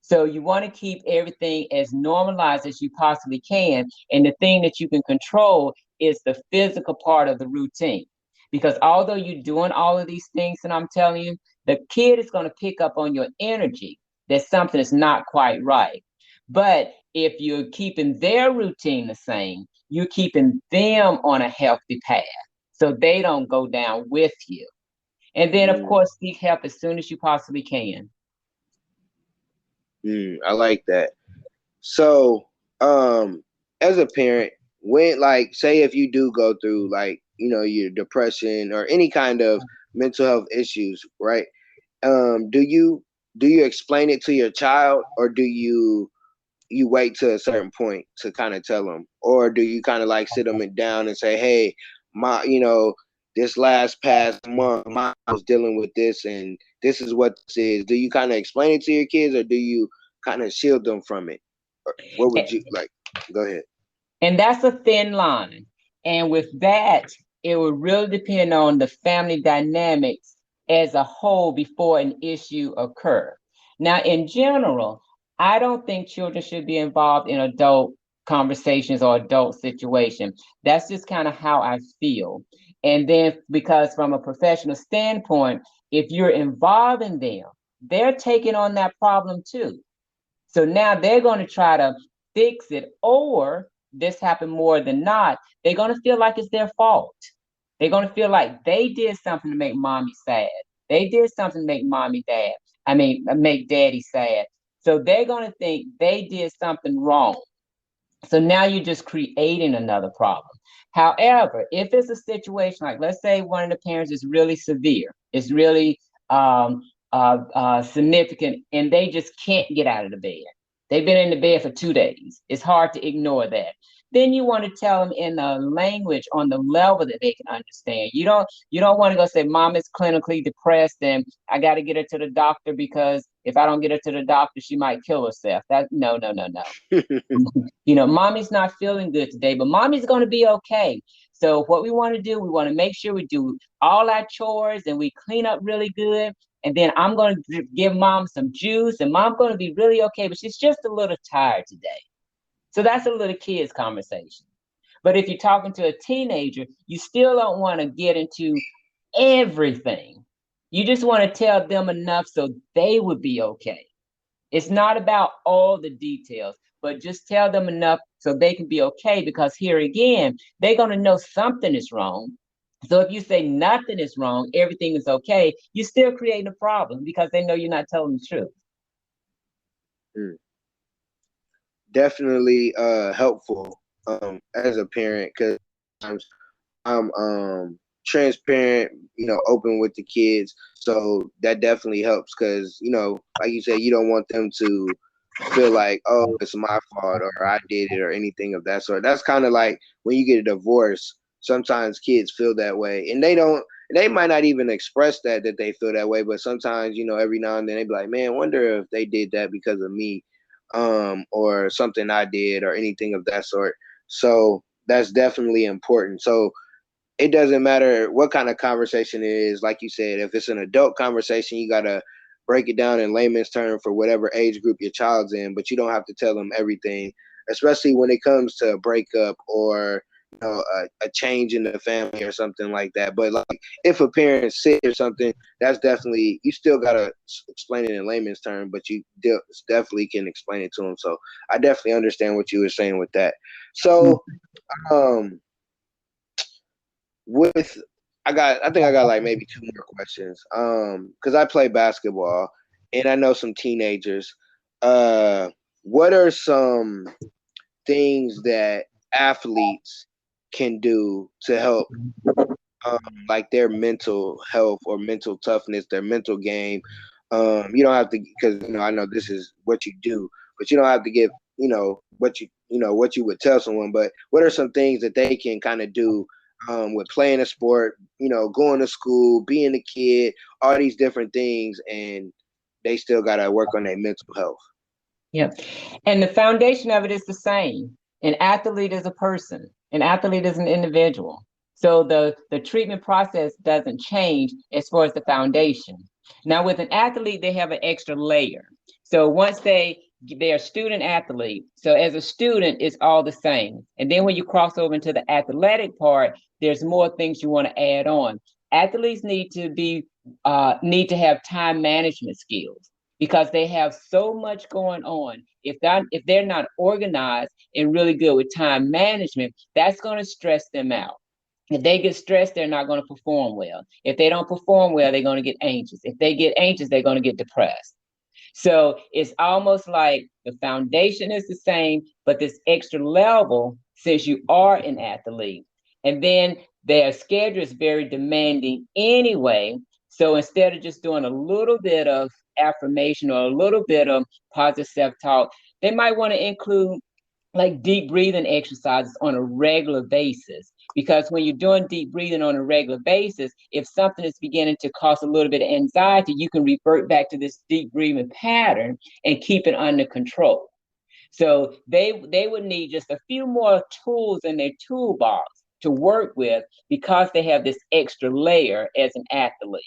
So you want to keep everything as normalized as you possibly can. And the thing that you can control is the physical part of the routine. Because although you're doing all of these things and I'm telling you, the kid is going to pick up on your energy that something is not quite right. But if you're keeping their routine the same, you're keeping them on a healthy path so they don't go down with you. And then, of Mm, course, seek help as soon as you possibly can. I like that. So, as a parent, when, like, say if you do go through, like, your depression or any kind of mental health issues, right? Do you explain it to your child, or do you wait to a certain point to kind of tell them, or do you kind of like sit them down and say, "Hey, my, this last past month, mom was dealing with this, and this is what this is." Do you kind of explain it to your kids, or do you kind of shield them from it? What would you like? Go ahead. And that's a thin line. And with that, it will really depend on the family dynamics as a whole before an issue occur. Now, in general, I don't think children should be involved in adult conversations or adult situations. That's just kind of how I feel. And then because from a professional standpoint, if you're involving them, they're taking on that problem too. So now they're going to try to fix it, or this happened more than not, they're going to feel like it's their fault. They're going to feel like they did something to make mommy sad. They did something to make mommy dad. I mean, make daddy sad. So they're going to think they did something wrong. So now you're just creating another problem. However, if it's a situation like, let's say one of the parents is really severe, it's really significant, and they just can't get out of the bed. They've been in the bed for 2 days. It's hard to ignore that. Then you want to tell them in a language on the level that they can understand. You don't want to go say, Mom is clinically depressed and I got to get her to the doctor because if I don't get her to the doctor, she might kill herself. That no, no, no, no. Mommy's not feeling good today, but mommy's going to be okay. So what we want to do, we want to make sure we do all our chores and we clean up really good. And then I'm going to give mom some juice and mom's going to be really okay, but she's just a little tired today. So that's a little kid's conversation. But if you're talking to a teenager, you still don't want to get into everything. You just want to tell them enough so they would be okay. It's not about all the details, but just tell them enough so they can be okay, because here again, they're going to know something is wrong. So if you say nothing is wrong, everything is okay, you're still creating a problem because they know you're not telling the truth. Definitely helpful as a parent, because sometimes I'm transparent, open with the kids. So that definitely helps because, like you said, you don't want them to feel like, oh, it's my fault or I did it or anything of that sort. That's kind of like when you get a divorce, sometimes kids feel that way and they might not even express that they feel that way, but sometimes, every now and then they be like, man, wonder if they did that because of me, or something I did or anything of that sort. So that's definitely important. So it doesn't matter what kind of conversation it is. Like you said, if it's an adult conversation, you got to break it down in layman's term for whatever age group your child's in, but you don't have to tell them everything, especially when it comes to a breakup or a change in the family or something like that. But like if a parent's sick or something, that's definitely, you still got to explain it in layman's term, but you definitely can explain it to them. So I definitely understand what you were saying with that. So, with I think I got like maybe two more questions. Because I play basketball and I know some teenagers. What are some things that athletes can do to help, like their mental health or mental toughness, their mental game? You don't have to, because I know this is what you do, but you don't have to give what you would tell someone. But what are some things that they can kind of do, with playing a sport, going to school, being a kid, all these different things, and they still got to work on their mental health? Yeah. And the foundation of it is the same. An athlete is a person, an athlete is an individual. So the treatment process doesn't change as far as the foundation. Now, with an athlete, they have an extra layer. So once they're a student athlete. So as a student, it's all the same. And then when you cross over into the athletic part, there's more things you want to add on. Athletes need to have time management skills because they have so much going on. If they're not organized and really good with time management, that's going to stress them out. If they get stressed, they're not going to perform well. If they don't perform well, they're going to get anxious. If they get anxious, they're going to get depressed. So it's almost like the foundation is the same, but this extra level, since you are an athlete, and then their schedule is very demanding anyway. So instead of just doing a little bit of affirmation or a little bit of positive self-talk, they might want to include like deep breathing exercises on a regular basis. Because when you're doing deep breathing on a regular basis, if something is beginning to cause a little bit of anxiety, you can revert back to this deep breathing pattern and keep it under control. So they would need just a few more tools in their toolbox to work with because they have this extra layer as an athlete.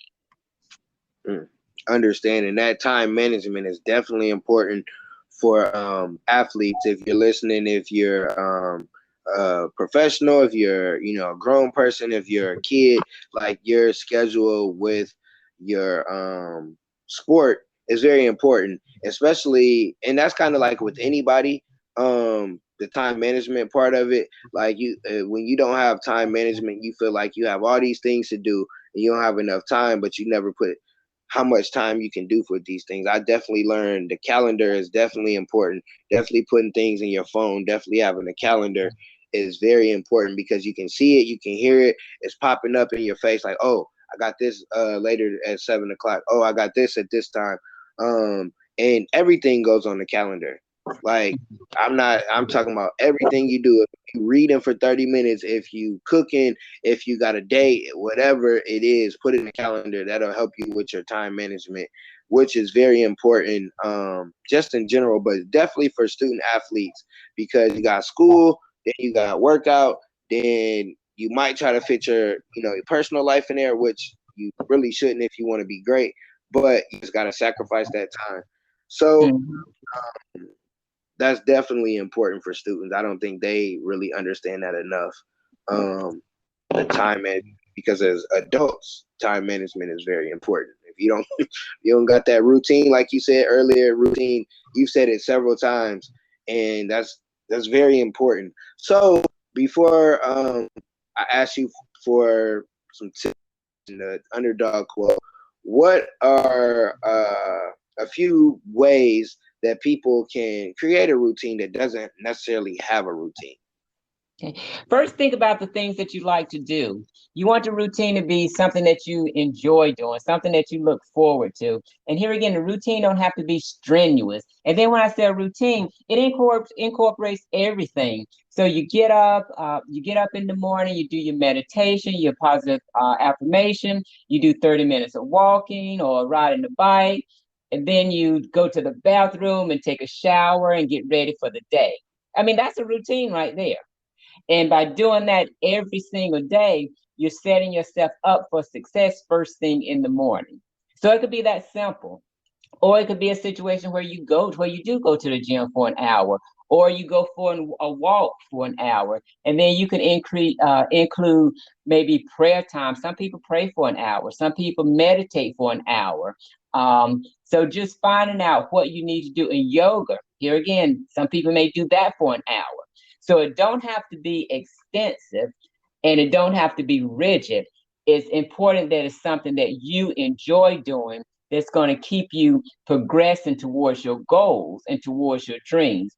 Understanding that time management is definitely important for athletes. If you're listening, if you're a professional, if you're a grown person, if you're a kid, like your schedule with your sport is very important, especially, and that's kind of like with anybody. The time management part of it, like when you don't have time management, you feel like you have all these things to do and you don't have enough time, but you never put how much time you can do for these things. I definitely learned the calendar is definitely important. Definitely putting things in your phone, definitely having a calendar is very important because you can see it, you can hear it. It's popping up in your face like, oh, I got this later at 7 o'clock. Oh, I got this at this time. And everything goes on the calendar. Like I'm talking about everything you do. If you reading for 30 minutes, if you cooking, if you got a date, whatever it is, put it in the calendar. That'll help you with your time management, which is very important, just in general, but definitely for student athletes because you got school, then you got workout, then you might try to fit your personal life in there, which you really shouldn't if you want to be great, but you just got to sacrifice that time. So Mhm. that's definitely important for students. I don't think they really understand that enough. The time management, because as adults, time management is very important. If you don't, you don't got that routine, like you said earlier, routine. You've said it several times, and that's very important. So before I ask you for some tips in the underdog quote, what are a few ways that people can create a routine that doesn't necessarily have a routine? Okay. First, think about the things that you like to do. You want your routine to be something that you enjoy doing, something that you look forward to. And here again, the routine don't have to be strenuous. And then when I say a routine, it incorporates everything. So you get up in the morning, you do your meditation, your positive affirmation, you do 30 minutes of walking or riding the bike, and then you go to the bathroom and take a shower and get ready for the day. I mean, that's a routine right there. And by doing that every single day, you're setting yourself up for success first thing in the morning. So it could be that simple. Or it could be a situation where you do go to the gym for an hour, or you go for a walk for an hour, and then you can include maybe prayer time. Some people pray for an hour. Some people meditate for an hour. So just finding out what you need to do in yoga. Here again, some people may do that for an hour. So it don't have to be extensive, and it don't have to be rigid. It's important that it's something that you enjoy doing that's going to keep you progressing towards your goals and towards your dreams.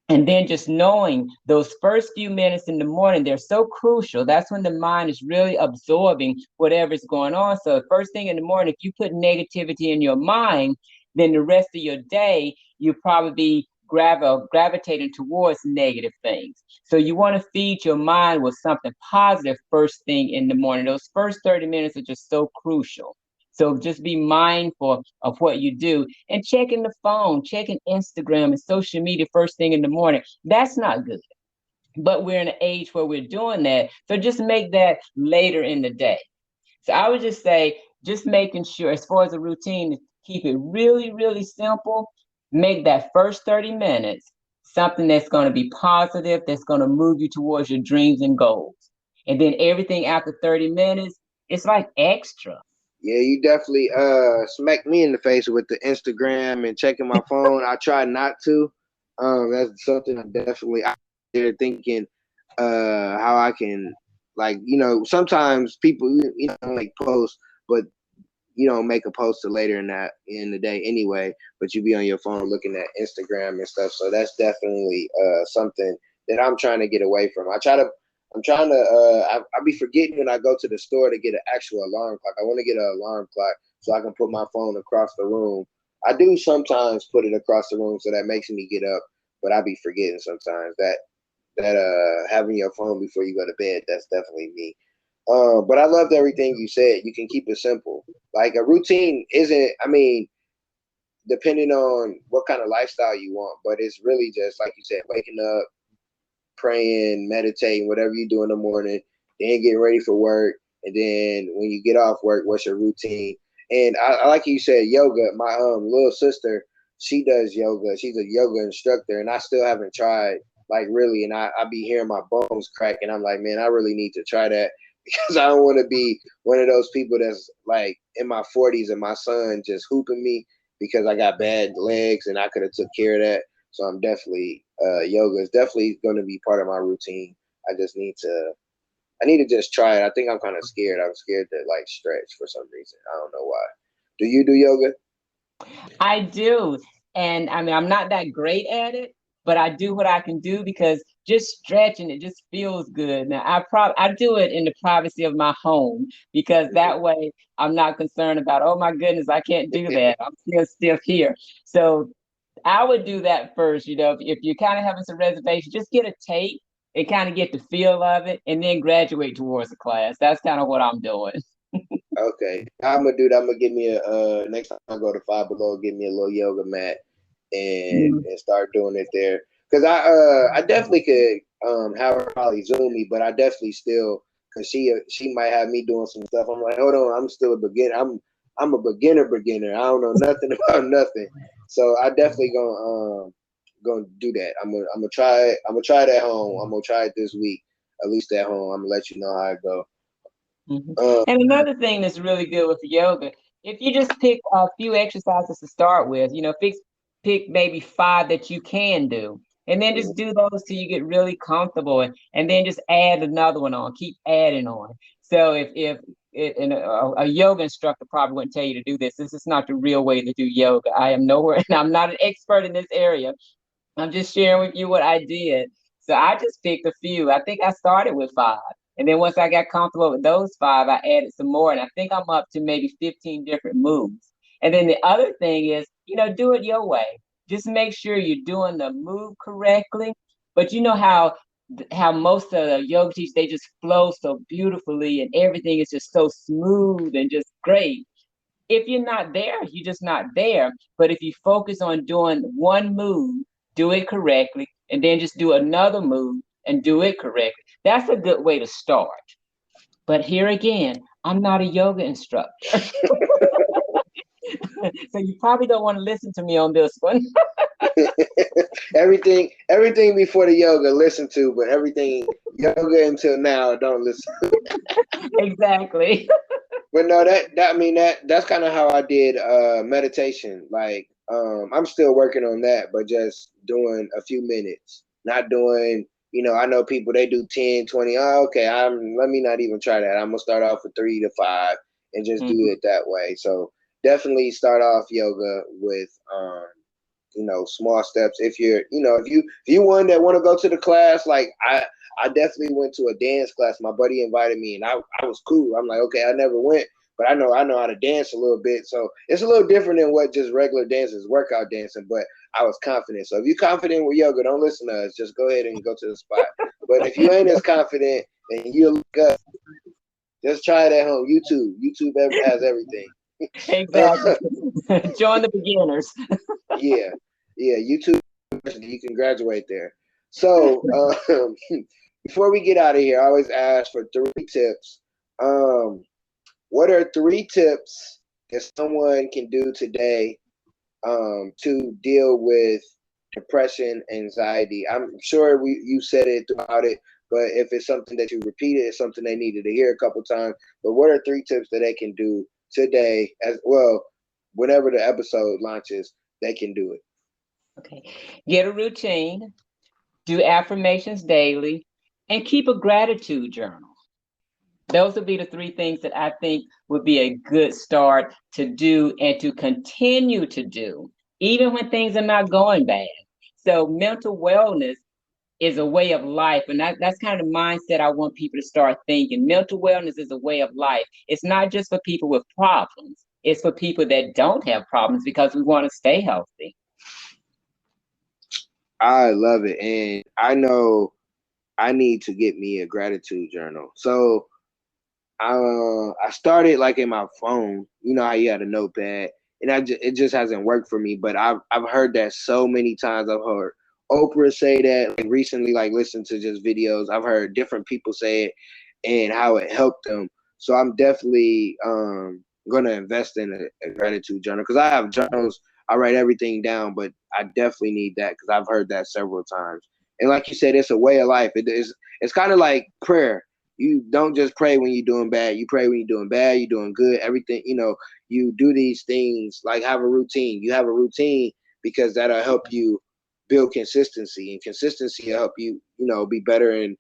And then just knowing those first few minutes in the morning, they're so crucial. That's when the mind is really absorbing whatever's going on. So, first thing in the morning, if you put negativity in your mind, then the rest of your day, you probably be gravitating towards negative things. So, you want to feed your mind with something positive first thing in the morning. Those first 30 minutes are just so crucial. So just be mindful of what you do and checking the phone, checking Instagram and social media first thing in the morning. That's not good. But we're in an age where we're doing that. So just make that later in the day. So I would just say, just making sure, as far as a routine, keep it really, really simple. Make that first 30 minutes something that's going to be positive, that's going to move you towards your dreams and goals. And then everything after 30 minutes, it's like extra. Yeah, you definitely smacked me in the face with the Instagram and checking my phone. I try not to. That's something I definitely out there thinking how I can, like, sometimes people make posts, but you don't make a post till later in the day anyway, but you be on your phone looking at Instagram and stuff. So that's definitely something that I'm trying to get away from. I'm trying to I be forgetting when I go to the store to get an actual alarm clock. I want to get an alarm clock so I can put my phone across the room. I do sometimes put it across the room so that makes me get up, but I be forgetting sometimes that having your phone before you go to bed, that's definitely me. But I loved everything you said. You can keep it simple. Like a routine isn't, I mean, depending on what kind of lifestyle you want, but it's really just like you said, waking up, praying, meditating, whatever you do in the morning, then getting ready for work. And then when you get off work, what's your routine? And I like you said, yoga. My little sister, she does yoga. She's a yoga instructor, and I still haven't tried, like, really. And I be hearing my bones crack, and I'm like, man, I really need to try that because I don't want to be one of those people that's like in my 40s and my son just hooping me because I got bad legs and I could have took care of that. So I'm definitely yoga is definitely going to be part of my routine. I just need to I need to just try it. I think I'm kind of scared. I'm scared to like stretch for some reason. I don't know why. Do you do yoga? I do. And I mean, I'm not that great at it, but I do what I can do because just stretching it just feels good. Now, I do it in the privacy of my home because that way I'm not concerned about, oh my goodness, I can't do that. I'm still stiff here. So I would do that first. If you're kind of having some reservation, just get a tape and kind of get the feel of it and then graduate towards the class. That's kind of what I'm doing. Okay, I'm gonna do that. I'm gonna give me a next time I go to Five Below, give me a little yoga mat and start doing it there. Cause I definitely could have her probably Zoom me, but I definitely still, cause she might have me doing some stuff. I'm like, hold on, I'm still a beginner. I'm a beginner. I don't know nothing about nothing. So I definitely gonna do that. I'm gonna try it. I'm gonna try it at home. I'm gonna try it this week, at least at home. I'm gonna let you know how it go. And another thing that's really good with yoga, if you just pick a few exercises to start with, pick maybe 5 that you can do, and then just do those till you get really comfortable, and then just add another one on, keep adding on. So if and a yoga instructor probably wouldn't tell you to do this. This is not the real way to do yoga. I am nowhere, and I'm not an expert in this area. I'm just sharing with you what I did. So I just picked a few. I think I started with 5. And then once I got comfortable with those 5, I added some more. And I think I'm up to maybe 15 different moves. And then the other thing is, do it your way. Just make sure you're doing the move correctly. But you know how most of the yoga teachers, they just flow so beautifully and everything is just so smooth and just great. If you're not there, you're just not there. But if you focus on doing one move, do it correctly, and then just do another move and do it correctly, that's a good way to start. But here again, I'm not a yoga instructor. So you probably don't want to listen to me on this one. everything before the yoga listen to, but everything yoga until now don't listen. Exactly. But no, that's kind of how I did meditation. Like I'm still working on that, but just doing a few minutes, not doing. I know people they do 10, 20. Oh, okay, let me not even try that. I'm gonna start off with 3 to 5 and just do it that way. So definitely start off yoga with small steps. If you're if you one that want to go to the class, like I definitely went to a dance class. My buddy invited me, and I was cool. I'm like, okay, I never went, but I know how to dance a little bit. So it's a little different than what just regular dances, workout dancing. But I was confident. So if you're confident with yoga, don't listen to us. Just go ahead and go to the spot. But if you ain't as confident and you look up, just try it at home. YouTube has everything. Exactly. Join the beginners. Yeah. YouTube, you can graduate there. So before we get out of here, I always ask for 3 tips. What are 3 tips that someone can do today to deal with depression, anxiety? I'm sure you said it throughout it, but if it's something that you repeated, it's something they needed to hear a couple times. But what are 3 tips that they can do today, as well, whenever the episode launches, they can do it? Okay. Get a routine, do affirmations daily, and keep a gratitude journal. Those would be the 3 things that I think would be a good start to do and to continue to do, even when things are not going bad. So mental wellness is a way of life. And that's kind of the mindset I want people to start thinking. Mental wellness is a way of life. It's not just for people with problems. It's for people that don't have problems because we want to stay healthy. I love it. And I know I need to get me a gratitude journal. So I started like in my phone. You know how you had a notepad, and it just hasn't worked for me. But I've heard that so many times. I've heard Oprah say that, like recently, like listen to just videos. I've heard different people say it and how it helped them. So I'm definitely gonna invest in a gratitude journal because I have journals. I write everything down, but I definitely need that because I've heard that several times. And like you said, it's a way of life. It's kind of like prayer. You don't just pray when you're doing bad. You pray when you're doing bad, you're doing good, everything, you do these things, like have a routine. You have a routine because that'll help you build consistency, and consistency will help you, be better in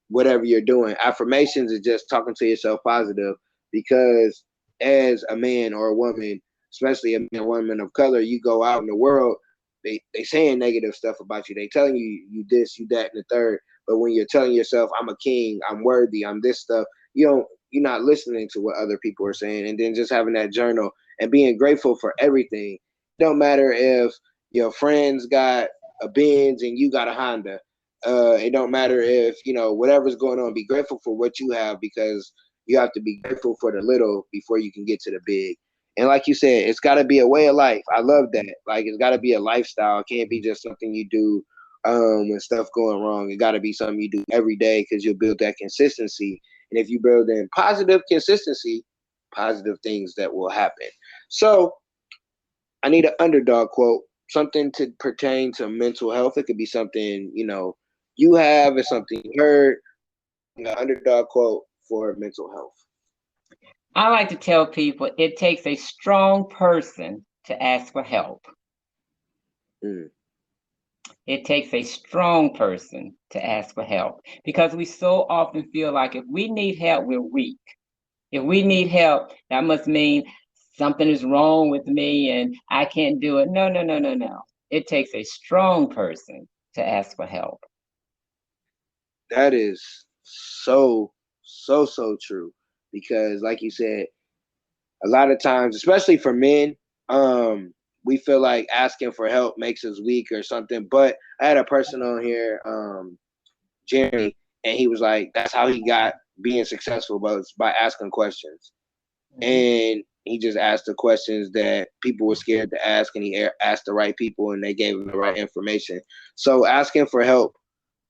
whatever you're doing. Affirmations is just talking to yourself positive because as a man or a woman, especially a man or woman of color, you go out in the world, they saying negative stuff about you. They telling you this, you that, and the third. But when you're telling yourself, I'm a king, I'm worthy, I'm this stuff, you're not listening to what other people are saying. And then just having that journal and being grateful for everything. It don't matter if your friends got a Benz and you got a Honda. It don't matter if, whatever's going on, be grateful for what you have, because you have to be grateful for the little before you can get to the big. And like you said, it's got to be a way of life. I love that. Like, it's got to be a lifestyle. It can't be just something you do when stuff going wrong. It got to be something you do every day, because you'll build that consistency. And if you build in positive consistency, positive things that will happen. So I need an underdog quote, something to pertain to mental health. It could be something, you have, or something you heard. An underdog quote for mental health. I like to tell people it takes a strong person to ask for help. It takes a strong person to ask for help, because we so often feel like if we need help, we're weak. If we need help, that must mean something is wrong with me and I can't do it. No, no, no, no, no. It takes a strong person to ask for help. That is so true, because like you said, a lot of times, especially for men, we feel like asking for help makes us weak or something. But I had a person on here, Jeremy, and he was like, that's how he got being successful, was by asking questions. And he just asked the questions that people were scared to ask, and he asked the right people, and they gave him the right information. So asking for help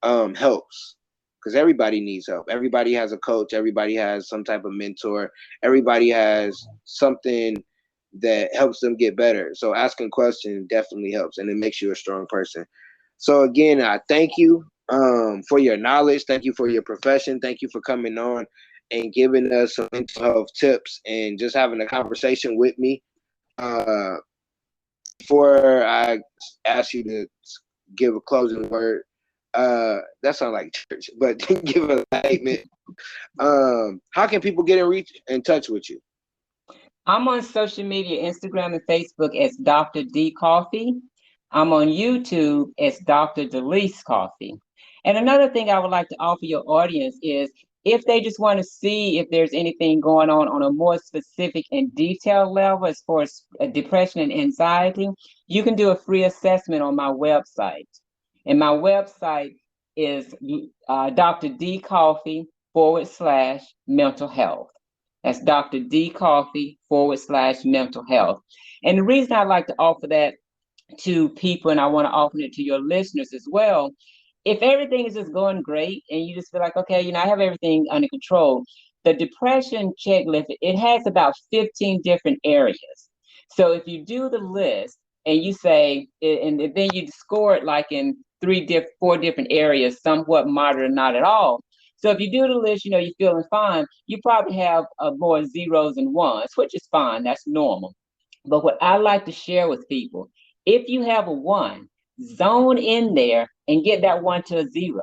helps, because everybody needs help. Everybody has a coach. Everybody has some type of mentor. Everybody has something that helps them get better. So asking questions definitely helps, and it makes you a strong person. So again, I thank you for your knowledge. Thank you for your profession. Thank you for coming on and giving us some mental health tips and just having a conversation with me. Before I ask you to give a closing word, that sounds like church, but give a statement. How can people get in touch with you? I'm on social media, Instagram and Facebook as Dr. D Coffey. I'm on YouTube as Dr. Delice Coffey. And another thing I would like to offer your audience is, if they just want to see if there's anything going on a more specific and detailed level as far as depression and anxiety, you can do a free assessment on my website. And my website is Dr. D Coffey /mental health. That's Dr. D Coffey /mental health. And the reason I like to offer that to people, and I want to offer it to your listeners as well, if everything is just going great and you just feel like, okay, I have everything under control, the depression checklist, it has about 15 different areas. So if you do the list and you say, and then you score it like in 4 different areas, somewhat moderate, not at all. So if you do the list, you're feeling fine, you probably have more zeros and ones, which is fine. That's normal. But what I like to share with people, if you have a 1, zone in there and get that 1 to a 0.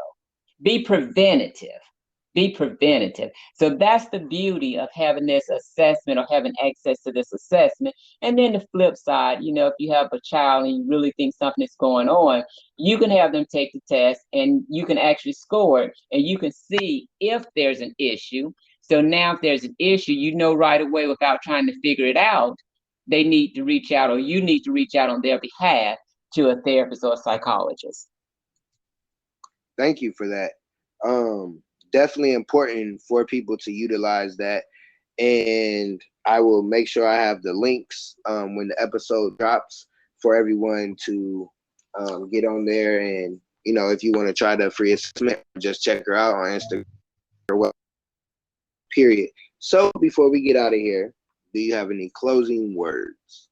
Be preventative. Be preventative. So that's the beauty of having this assessment, or having access to this assessment. And then the flip side, if you have a child and you really think something is going on, you can have them take the test and you can actually score it, and you can see if there's an issue. So now if there's an issue, right away, without trying to figure it out, they need to reach out, or you need to reach out on their behalf to a therapist or a psychologist. Thank you for that. Definitely important for people to utilize that. And I will make sure I have the links when the episode drops for everyone to get on there. And, if you want to try the free assessment, just check her out on Instagram or what, period. So before we get out of here, do you have any closing words?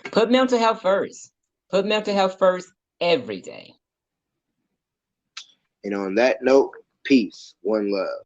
Put mental health first. Put mental health first every day. And on that note, peace, one love.